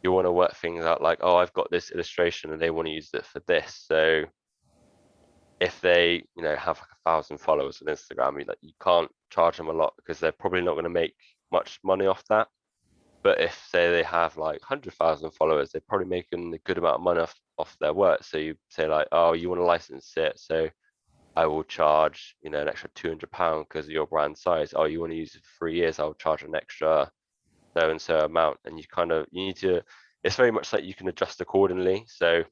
S2: you want to work things out like, oh, I've got this illustration and they want to use it for this. So if they, have like 1,000 followers on Instagram, you can't charge them a lot because they're probably not going to make much money off that. But if say they have like 100,000 followers, they're probably making a good amount of money off their work. So you say like, oh, you want to license it, so I will charge, an extra £200 because of your brand size. Oh, you want to use it for 3 years, I'll charge an extra so and so amount. And you need to, it's very much like you can adjust accordingly. So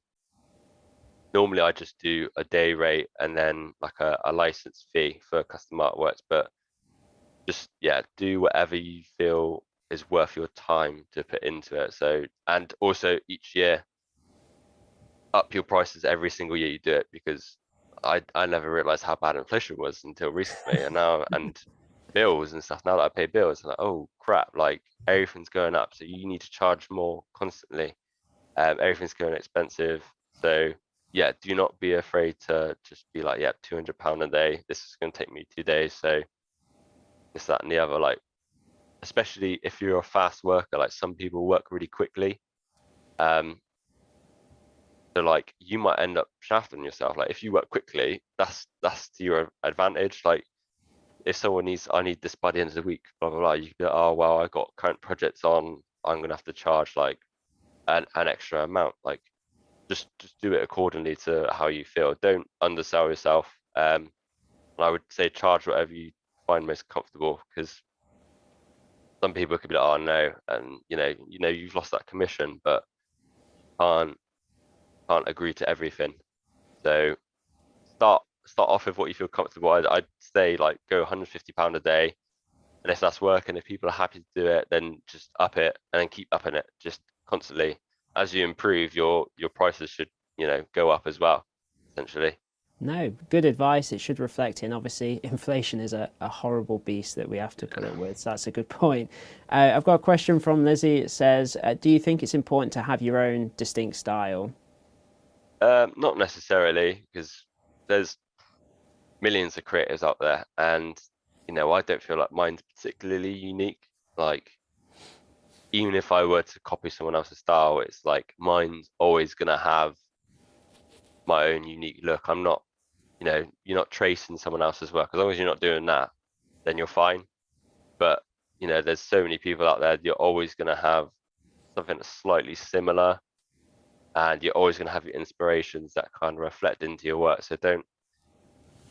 S2: normally I just do a day rate and then like a license fee for custom artworks, but just, yeah, do whatever you feel is worth your time to put into it. So, and also each year up your prices every single year you do it, because I never realized how bad inflation was until recently. And bills and stuff, now that I pay bills, I'm like, oh crap, like everything's going up, so you need to charge more constantly. Everything's going expensive. So yeah, do not be afraid to just be like, yeah, £200 a day, this is going to take me 2 days, so this, that and the other. Like, especially if you're a fast worker, like some people work really quickly. um so like you might end up shafting yourself. Like if you work quickly, that's to your advantage. Like if someone needs, I need this by the end of the week, blah blah blah, you can be like, oh well, I got current projects on, I'm gonna have to charge like an extra amount. Like just do it accordingly to how you feel. Don't undersell yourself. And I would say charge whatever you find most comfortable, because some people could be like, oh no, and you've lost that commission, but can't can't agree to everything. So start off with what you feel comfortable. I'd say like go £150 a day, and if that's working, if people are happy to do it, then just up it and then keep upping it just constantly. As you improve, your prices should go up as well, essentially.
S1: No, good advice. It should reflect in, obviously, inflation is a horrible beast that we have to put up with. So that's a good point. I've got a question from Lizzie. It says, do you think it's important to have your own distinct style?
S2: Not necessarily, because there's millions of creators out there, and I don't feel like mine's particularly unique. Like even if I were to copy someone else's style, it's like mine's always gonna have my own unique look. I'm not, you're not tracing someone else's work. As long as you're not doing that, then you're fine. But there's so many people out there, you're always gonna have something that's slightly similar, and you're always gonna have your inspirations that kind of reflect into your work. So don't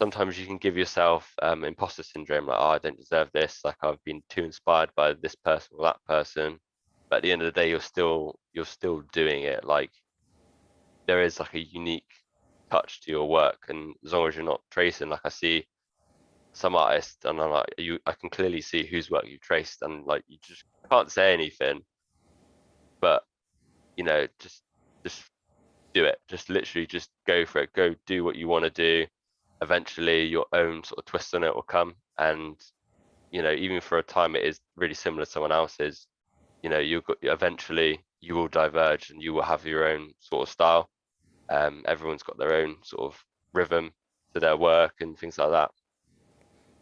S2: sometimes you can give yourself imposter syndrome, like, oh, I don't deserve this, like I've been too inspired by this person or that person. But at the end of the day, you're still doing it. Like there is like a unique touch to your work, and as long as you're not tracing, like I see some artists and I'm like, I can clearly see whose work you traced, and like you just can't say anything. But just do it. Just literally just go for it. Go do what you want to do. Eventually your own sort of twist on it will come. And even for a time it is really similar to someone else's, eventually you will diverge and you will have your own sort of style. Everyone's got their own sort of rhythm to their work and things like that.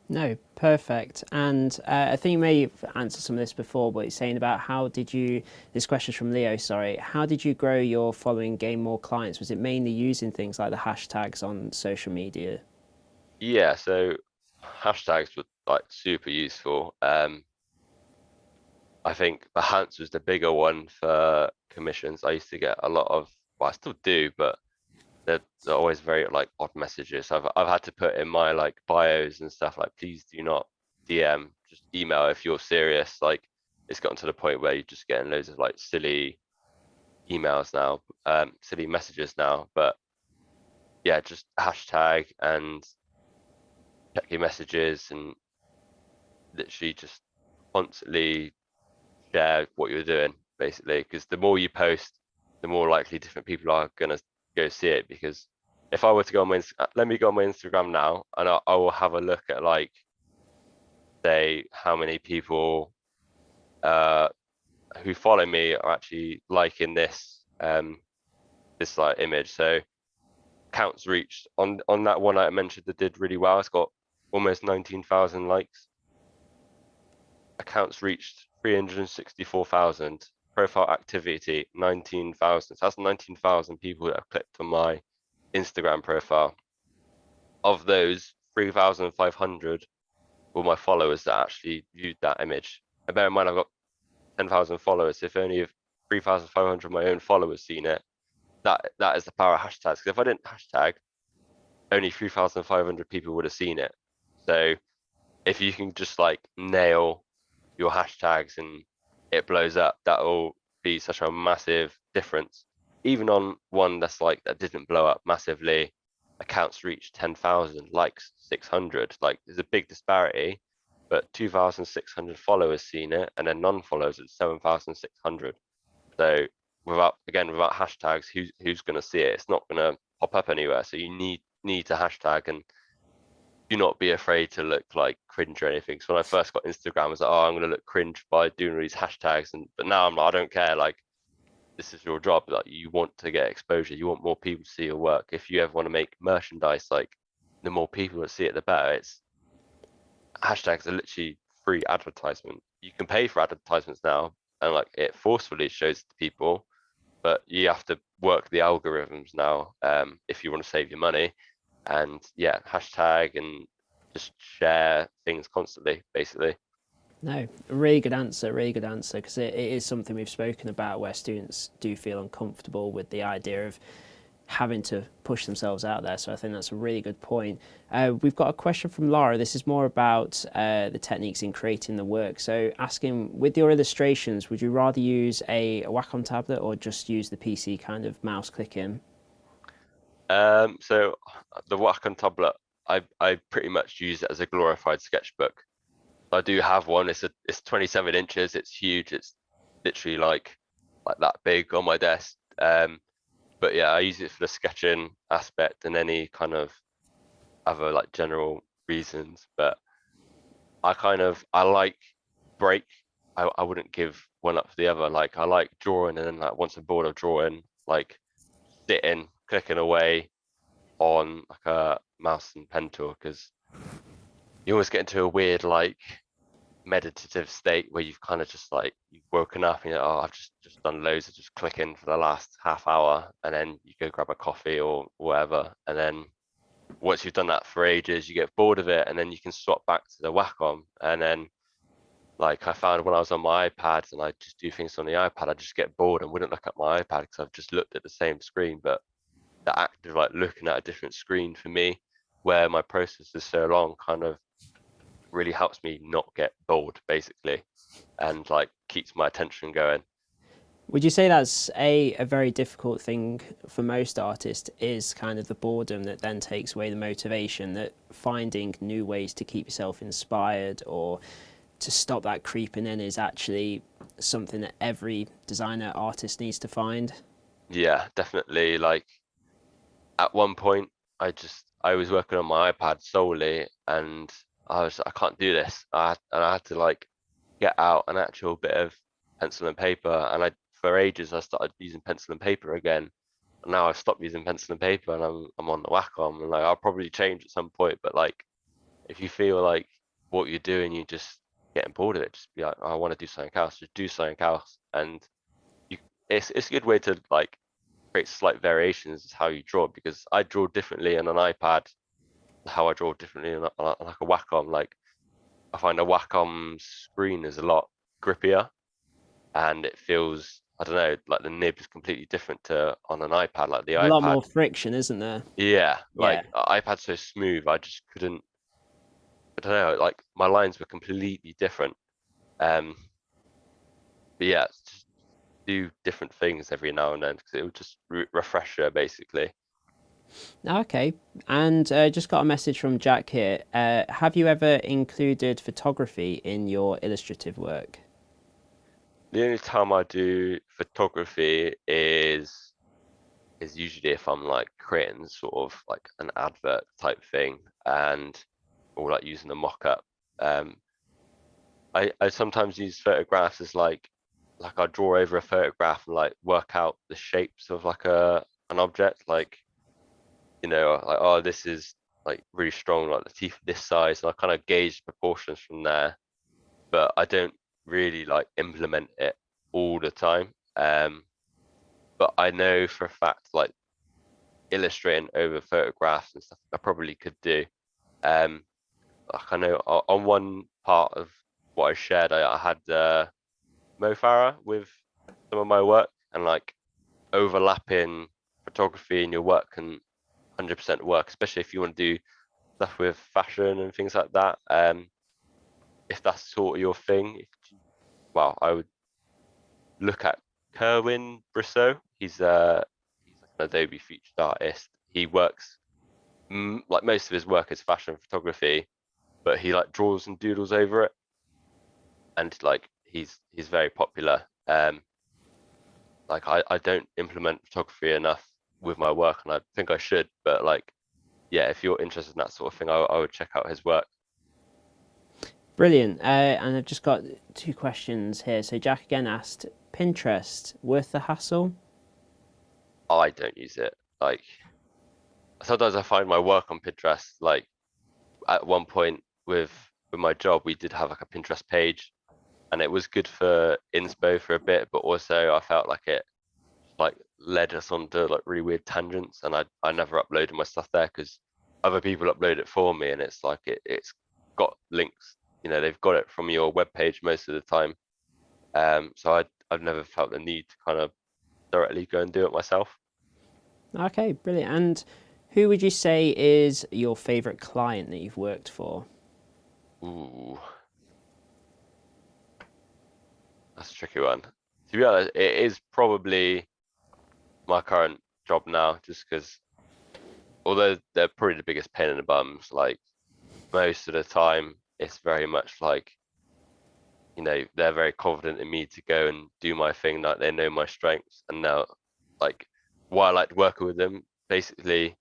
S1: No, perfect. And I think you may have answered some of this before, but it's saying about this question's from Leo, sorry. How did you grow your following, gain more clients? Was it mainly using things like the hashtags on social media?
S2: Yeah, so hashtags were like super useful. I think Behance was the bigger one for commissions. I used to get a lot of, well, I still do, but they're always very like odd messages. So I've had to put in my like bios and stuff like, please do not DM, just email if you're serious. Like it's gotten to the point where you're just getting loads of like silly emails now, silly messages now. But yeah, just hashtag and check your messages and literally just constantly share what you're doing, basically, because the more you post, the more likely different people are gonna go see it. Because if I were to go on my let me go on my Instagram now, and I will have a look at like, say, how many people who follow me are actually liking this this like image. So counts reached on that one I mentioned that did really well. It's got almost 19,000 likes. Accounts reached 364,000. Profile activity 19,000. So that's 19,000 people that have clicked on my Instagram profile. Of those, 3,500 were my followers that actually viewed that image. And bear in mind, I've got 10,000 followers. If only 3,500 of my own followers seen it, that is the power of hashtags. Because if I didn't hashtag, only 3,500 people would have seen it. So if you can just like nail your hashtags and it blows up, that will be such a massive difference. Even on one that's like that didn't blow up massively, accounts reached 10,000, likes 600. Like there's a big disparity, but 2,600 followers seen it, and then non-followers at 7,600. So without hashtags, who's going to see it? It's not going to pop up anywhere. So you need to hashtag, and do not be afraid to look like cringe or anything. So when I first got Instagram, I was like, oh, I'm going to look cringe by doing all these hashtags. But now I'm like, I don't care. Like, this is your job. Like, you want to get exposure. You want more people to see your work. If you ever want to make merchandise, like, the more people that see it, the better. It's hashtags are literally free advertisement. You can pay for advertisements now, and like it forcefully shows to people, but you have to work the algorithms now if you want to save your money. And yeah, hashtag and just share things constantly, basically.
S1: No, really good answer, because it is something we've spoken about where students do feel uncomfortable with the idea of having to push themselves out there. So I think that's a really good point. We've got a question from Laura. This is more about the techniques in creating the work. So asking, with your illustrations, would you rather use a Wacom tablet or just use the PC kind of mouse clicking?
S2: So the Wacom tablet, I pretty much use it as a glorified sketchbook. I do have one. It's 27 inches. It's huge. It's literally like that big on my desk. But yeah, I use it for the sketching aspect and any kind of other like general reasons. But I like break. I wouldn't give one up for the other. Like I like drawing, and then like once I'm bored of drawing, like sitting, clicking away on like a mouse and pen tool, because you always get into a weird like meditative state where you've kind of just like you've woken up and you're like, oh, I've just done loads of just clicking for the last half hour, and then you go grab a coffee or whatever, and then once you've done that for ages, you get bored of it, and then you can swap back to the Wacom. And then like I found when I was on my iPad and I just do things on the iPad, I just get bored and wouldn't look at my iPad because I've just looked at the same screen. But the act of like looking at a different screen for me, where my process is so long, kind of really helps me not get bored, basically, and like keeps my attention going.
S1: Would you say that's a very difficult thing for most artists, is kind of the boredom that then takes away the motivation, that finding new ways to keep yourself inspired or to stop that creeping in is actually something that every designer artist needs to find?
S2: Yeah, definitely. Like at one point, I was working on my iPad solely, and I can't do this. I had to like get out an actual bit of pencil and paper, and I for ages I started using pencil and paper again. And now I've stopped using pencil and paper, and I'm on the Wacom, and like I'll probably change at some point. But like if you feel like what you're doing, you just getting bored of it, just be like, oh, I want to do something else. Just do something else, and you it's a good way to like create slight variations is how you draw, because I draw differently on an iPad, how I draw differently on like a Wacom. Like I find a Wacom screen is a lot grippier, and it feels, I don't know, like the nib is completely different to on an iPad. Like the
S1: A lot
S2: iPad,
S1: more friction, isn't there?
S2: yeah,
S1: Yeah.
S2: like iPad's so smooth, I just couldn't. I don't know, like my lines were completely different. Um, but yeah, just do different things every now and then because it will just refresh you basically.
S1: Okay, and just got a message from Jack here. Have you ever included photography in your illustrative work?
S2: The only time I do photography is usually if I'm like creating sort of like an advert type thing and or like using a mock-up. Um, I sometimes use photographs as like I draw over a photograph and like work out the shapes of like an object, like like oh this is like really strong, like the teeth this size, and I kind of gauge proportions from there, but I don't really like implement it all the time. But I know for a fact like illustrating over photographs and stuff I probably could do. Um, like I know on one part of what I shared, I had Mo Farah with some of my work, and like overlapping photography in your work can 100% work, especially if you want to do stuff with fashion and things like that. If that's sort of your thing, well, I would look at Kerwin Brissot. He's like an Adobe featured artist. He works like most of his work is fashion photography, but he like draws and doodles over it, and like he's very popular. Like I don't implement photography enough with my work, and I think I should, but like yeah, if you're interested in that sort of thing, I would check out his work.
S1: Brilliant. And I've just got two questions here. So Jack again asked, Pinterest worth the hassle?
S2: I don't use it. Like sometimes I find my work on Pinterest. Like at one point with my job, we did have like a Pinterest page, and it was good for inspo for a bit, but also I felt like it like led us onto like really weird tangents, and I never uploaded my stuff there because other people upload it for me, and it's like it's got links. They've got it from your web page most of the time. So I've never felt the need to kind of directly go and do it myself.
S1: Okay, brilliant. And who would you say is your favorite client that you've worked for?
S2: Ooh, that's a tricky one. To be honest, it is probably my current job now, just because although they're probably the biggest pain in the bums, like most of the time it's very much like they're very confident in me to go and do my thing, like they know my strengths. And now like why I liked working with them, basically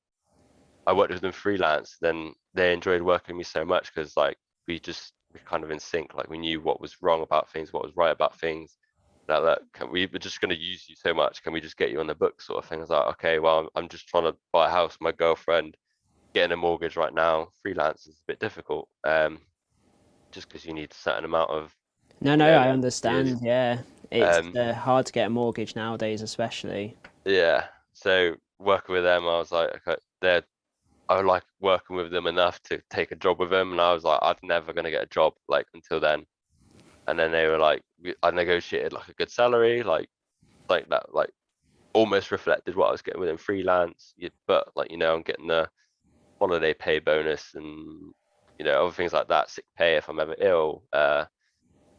S2: I worked with them freelance, then they enjoyed working with me so much because like we're kind of in sync, like we knew what was wrong about things, what was right about things. Now that we're just going to use you so much, can we just get you on the book sort of thing? I was like, okay, well I'm just trying to buy a house, my girlfriend getting a mortgage right now, freelance is a bit difficult, just because you need a certain amount of
S1: No,
S2: you
S1: no,
S2: know
S1: I
S2: years.
S1: understand. Yeah, it's
S2: um
S1: hard to get a mortgage nowadays, especially.
S2: yeah, so working with them, I was like, okay, I like working with them enough to take a job with them, and I was like, I'm never gonna get a job like until then. And then they were like, I negotiated like a good salary, like that, like almost reflected what I was getting within freelance. But like I'm getting the holiday pay bonus and other things like that, sick pay if I'm ever ill,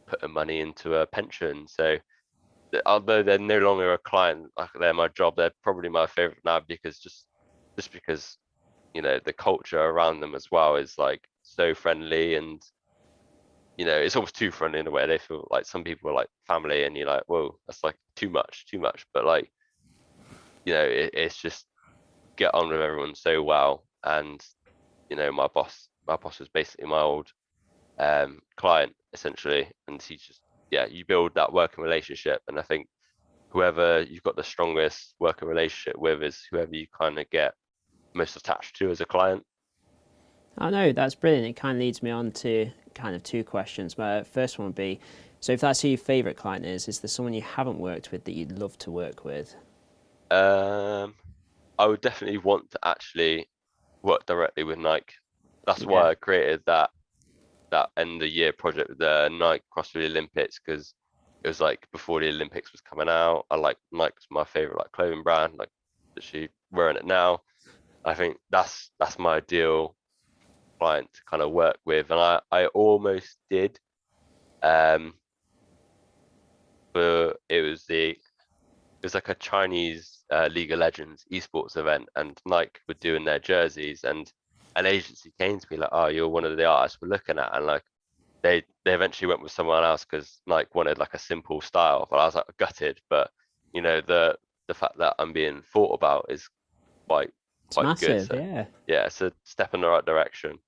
S2: putting money into a pension. So although they're no longer a client, like they're my job, they're probably my favorite now because just because the culture around them as well is like so friendly, and it's almost too friendly in a way. They feel like some people are like family, and you're like, whoa, that's like too much. But like it's just get on with everyone so well. And my boss was basically my old client essentially, and he's just, yeah, you build that working relationship, and I think whoever you've got the strongest working relationship with is whoever you kind of get most attached to as a client.
S1: I know, that's brilliant. It kind of leads me on to kind of two questions. My first one would be, so if that's who your favorite client is there someone you haven't worked with that you'd love to work with?
S2: um I would definitely want to actually work directly with Nike. That's
S1: Yeah.
S2: why I created that end of year project with the Nike Cross the Olympics, because it was like before the Olympics was coming out. I like Nike's my favorite like clothing brand, like literally wearing it now. I think that's my ideal client to kind of work with, and I almost did. Um, but it was like a Chinese League of Legends esports event, and Nike were doing their jerseys, and an agency came to me like, "Oh, you're one of the artists we're looking at," and like they eventually went with someone else because Nike wanted like a simple style. But I was like gutted, but the fact that I'm being thought about is quite
S1: It's
S2: quite good.
S1: massive,
S2: So
S1: yeah.
S2: yeah, it's a step in the right direction.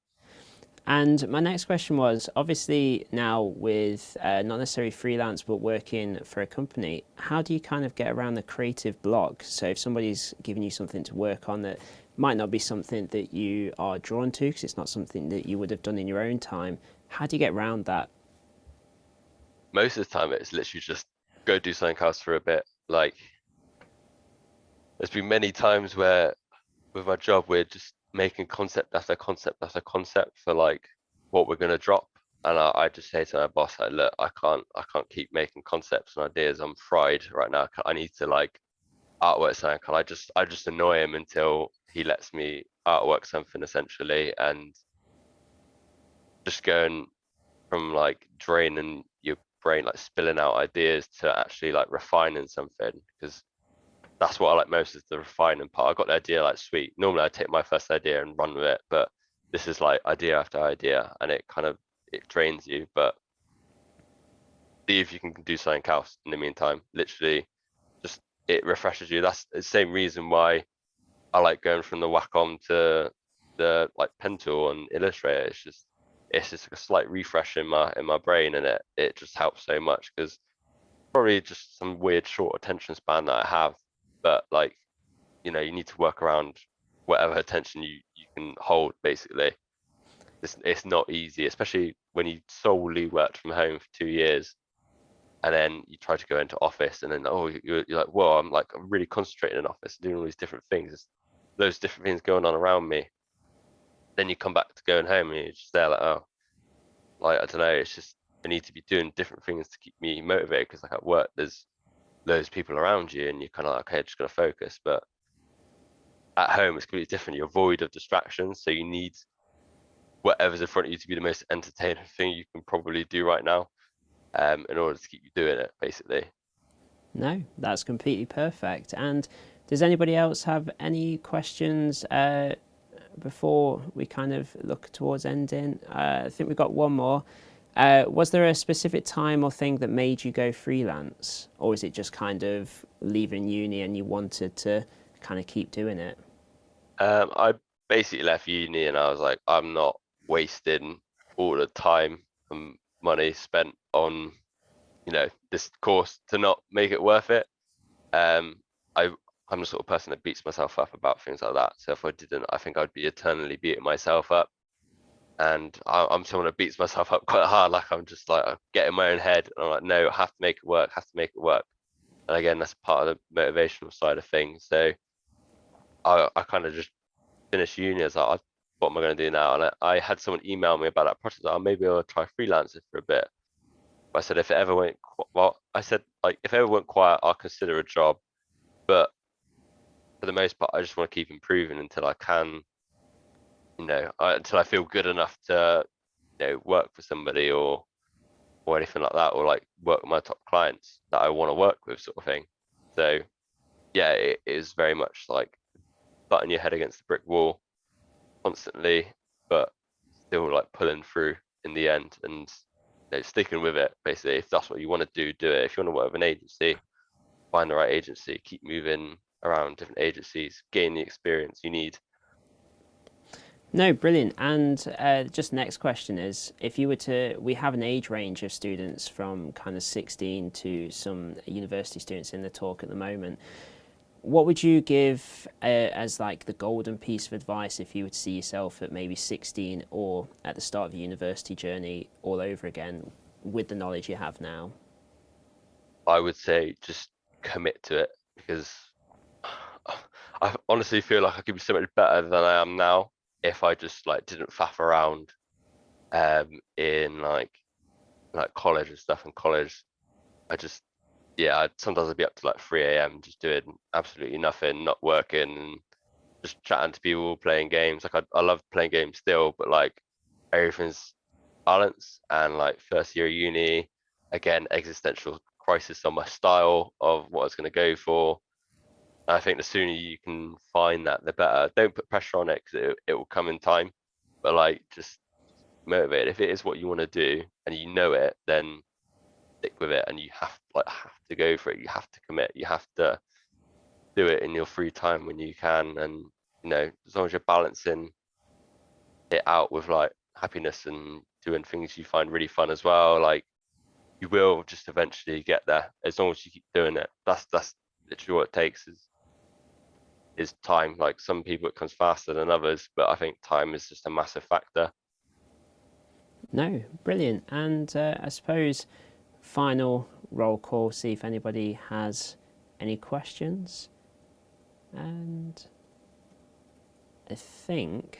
S1: And my next question was obviously now with not necessarily freelance but working for a company, how do you kind of get around the creative block? So if somebody's giving you something to work on that might not be something that you are drawn to because it's not something that you would have done in your own time, how do you get around that?
S2: Most of the time, it's literally just go do something else for a bit. Like there's been many times where with my job we're just making concept after concept after concept for like what we're gonna drop. And I just say to my boss, like, look, I can't keep making concepts and ideas. I'm fried right now. I need to like artwork something. Can I just annoy him until he lets me artwork something essentially, and just going from like draining your brain, like spilling out ideas to actually like refining something, because that's what I like most is the refining part. I got the idea like sweet. Normally I take my first idea and run with it, but this is like idea after idea, and it drains you. But see if you can do something else in the meantime. Literally, just it refreshes you. That's the same reason why I like going from the Wacom to the like pen tool and Illustrator. It's just like a slight refresh in my brain, and it just helps so much because probably just some weird short attention span that I have, but like you need to work around whatever attention you can hold basically. It's not easy, especially when you solely worked from home for 2 years and then you try to go into office and then you're like, whoa, I'm really concentrating in office doing all these different things. There's those different things going on around me. Then you come back to going home and you're just there like, oh, like I don't know, it's just I need to be doing different things to keep me motivated because like at work there's loads of people around you and you're kind of like, okay, just gotta focus. But at home it's completely different. You're void of distractions, so you need whatever's in front of you to be the most entertaining thing you can probably do right now, in order to keep you doing it, basically.
S1: No, that's completely perfect. And does anybody else have any questions before we kind of look towards ending? I think we've got one more. Was there a specific time or thing that made you go freelance, or is it just kind of leaving uni and you wanted to kind of keep doing it?
S2: I basically left uni and I was like, I'm not wasting all the time and money spent on, this course to not make it worth it. Um, I I'm the sort of person that beats myself up about things like that. So if I didn't, I think I'd be eternally beating myself up. And I'm someone that beats myself up quite hard. Like I'm just like I get in my own head and I'm like, no, I have to make it work, have to make it work. And again, that's part of the motivational side of things. So I kind of just finished uni. I was like, what am I going to do now? And I had someone email me about that project. Like, oh, maybe I'll try freelancing for a bit. But I said, if it ever went, well, I said, like, if it ever went quiet, I'll consider a job. But for the most part, I just want to keep improving until I can, until I feel good enough to, work for somebody or anything like that, or like work with my top clients that I want to work with, sort of thing. So yeah, it is very much like butting your head against the brick wall constantly, but still like pulling through in the end and sticking with it. Basically, if that's what you want to do, do it. If you want to work with an agency, find the right agency, keep moving around different agencies, gain the experience you need.
S1: No, brilliant. And just next question is, if you were to, we have an age range of students from kind of 16 to some university students in the talk at the moment. What would you give as like the golden piece of advice if you would see yourself at maybe 16 or at the start of your university journey all over again with the knowledge you have now?
S2: I would say just commit to it, because I honestly feel like I could be so much better than I am now if I just like didn't faff around in like college and stuff. In college, I just sometimes I'd be up to like 3 a.m. just doing absolutely nothing, not working, and just chatting to people, playing games. Like I love playing games still, but like everything's balance. And like first year of uni, again, existential crisis on my style of what I was going to go for. I think the sooner you can find that, the better. Don't put pressure on it because it will come in time. But like, just motivate. If it is what you want to do and you know it, then stick with it. And you have to go for it. You have to commit. You have to do it in your free time when you can. And as long as you're balancing it out with like happiness and doing things you find really fun as well, like you will just eventually get there as long as you keep doing it. That's literally what it takes is time. Like some people it comes faster than others, but I think time is just a massive factor.
S1: No, brilliant. And I suppose final roll call, see if anybody has any questions. And I think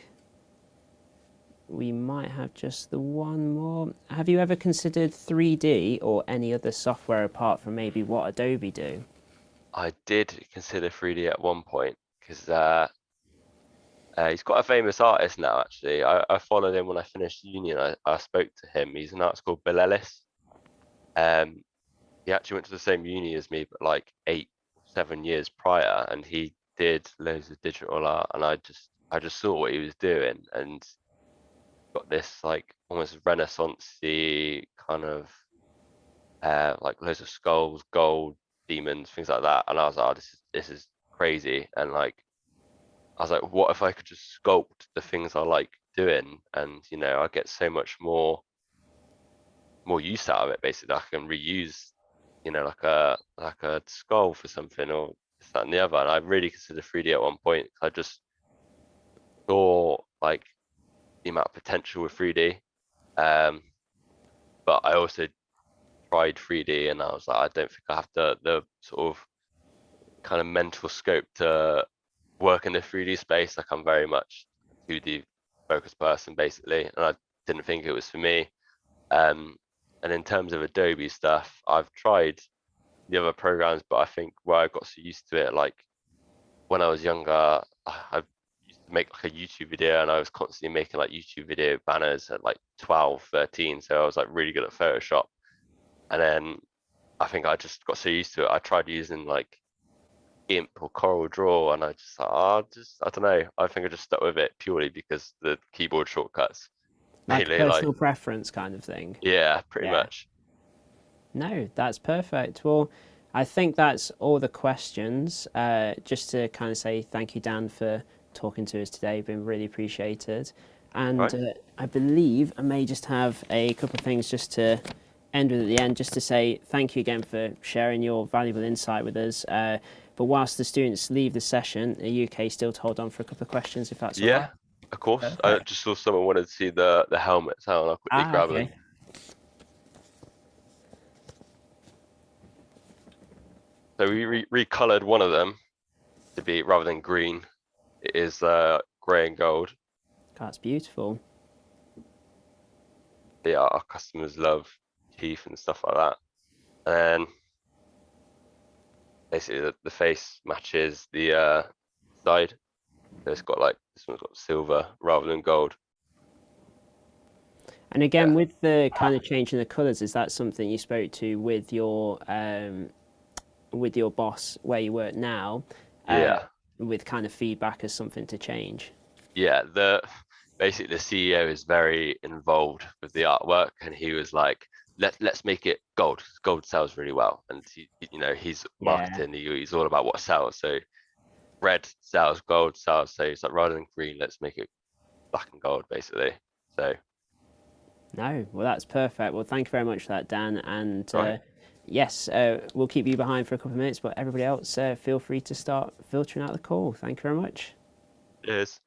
S1: we might have just the one more. Have you ever considered 3D or any other software apart from maybe what Adobe do?
S2: I did consider 3D at one point because he's quite a famous artist now, actually. I followed him when I finished uni and I spoke to him. He's an artist called Bill Ellis. He actually went to the same uni as me, but like 8-7 years prior, and he did loads of digital art, and I just saw what he was doing and got this like almost renaissance-y kind of like loads of skulls, gold, demons, things like that. And I was like, oh, this is crazy. And like I was like, what if I could just sculpt the things I like doing, and I get so much more use out of it. Basically, I can reuse, like a skull for something or this, that, and the other. And I really considered 3D at one point. I just saw like the amount of potential with 3D. But I also tried 3D, and I was like, I don't think I have the sort of kind of mental scope to work in the 3D space. Like I'm very much a 2D focused person basically, and I didn't think it was for me. And in terms of Adobe stuff, I've tried the other programs, but I think where I got so used to it, like when I was younger, I used to make like a YouTube video, and I was constantly making like YouTube video banners at like 12, 13. So I was like really good at Photoshop. And then I think I just got so used to it. I tried using like GIMP or Corel Draw, and I just I don't know. I think I just stuck with it purely because the keyboard shortcuts.
S1: Like a
S2: Mainly like,
S1: personal preference kind of thing.
S2: yeah, pretty
S1: Yeah.
S2: much.
S1: No, that's perfect. Well, I think that's all the questions. Just to kind of say thank you, Dan, for talking to us today. Been really appreciated. And
S2: Right.
S1: I believe I may just have a couple of things just to end with at the end, just to say thank you again for sharing your valuable insight with us. But whilst the students leave the session, are you okay still to hold on for a couple of questions if that's all right?
S2: Yeah, of course. I
S1: Perfect.
S2: just saw someone wanted to see the helmets. Hang on, I'll quickly grab them.
S1: Okay.
S2: So we recolored one of them to be, rather than green, it is grey and gold.
S1: That's beautiful.
S2: Yeah, our customers love teeth and stuff like that. And then basically the face matches the side. So it's got like, this one's got silver rather than gold.
S1: And again,
S2: Yeah.
S1: with the kind of change in the colours, is that something you spoke to with your boss where you work now,
S2: Yeah.
S1: with kind of feedback as something to change?
S2: Yeah. Basically the CEO is very involved with the artwork, and he was like, let's make it gold. Gold sells really well, and he's
S1: Yeah.
S2: marketing. He's all about what sells. So red sells, gold sells. So it's like, rather than green, let's make it black and gold, basically. So
S1: No, well, that's perfect. Well, thank you very much for that, Dan. And
S2: right.
S1: yes, we'll keep you behind for a couple of minutes, but everybody else, feel free to start filtering out the call. Thank you very much.
S2: Cheers.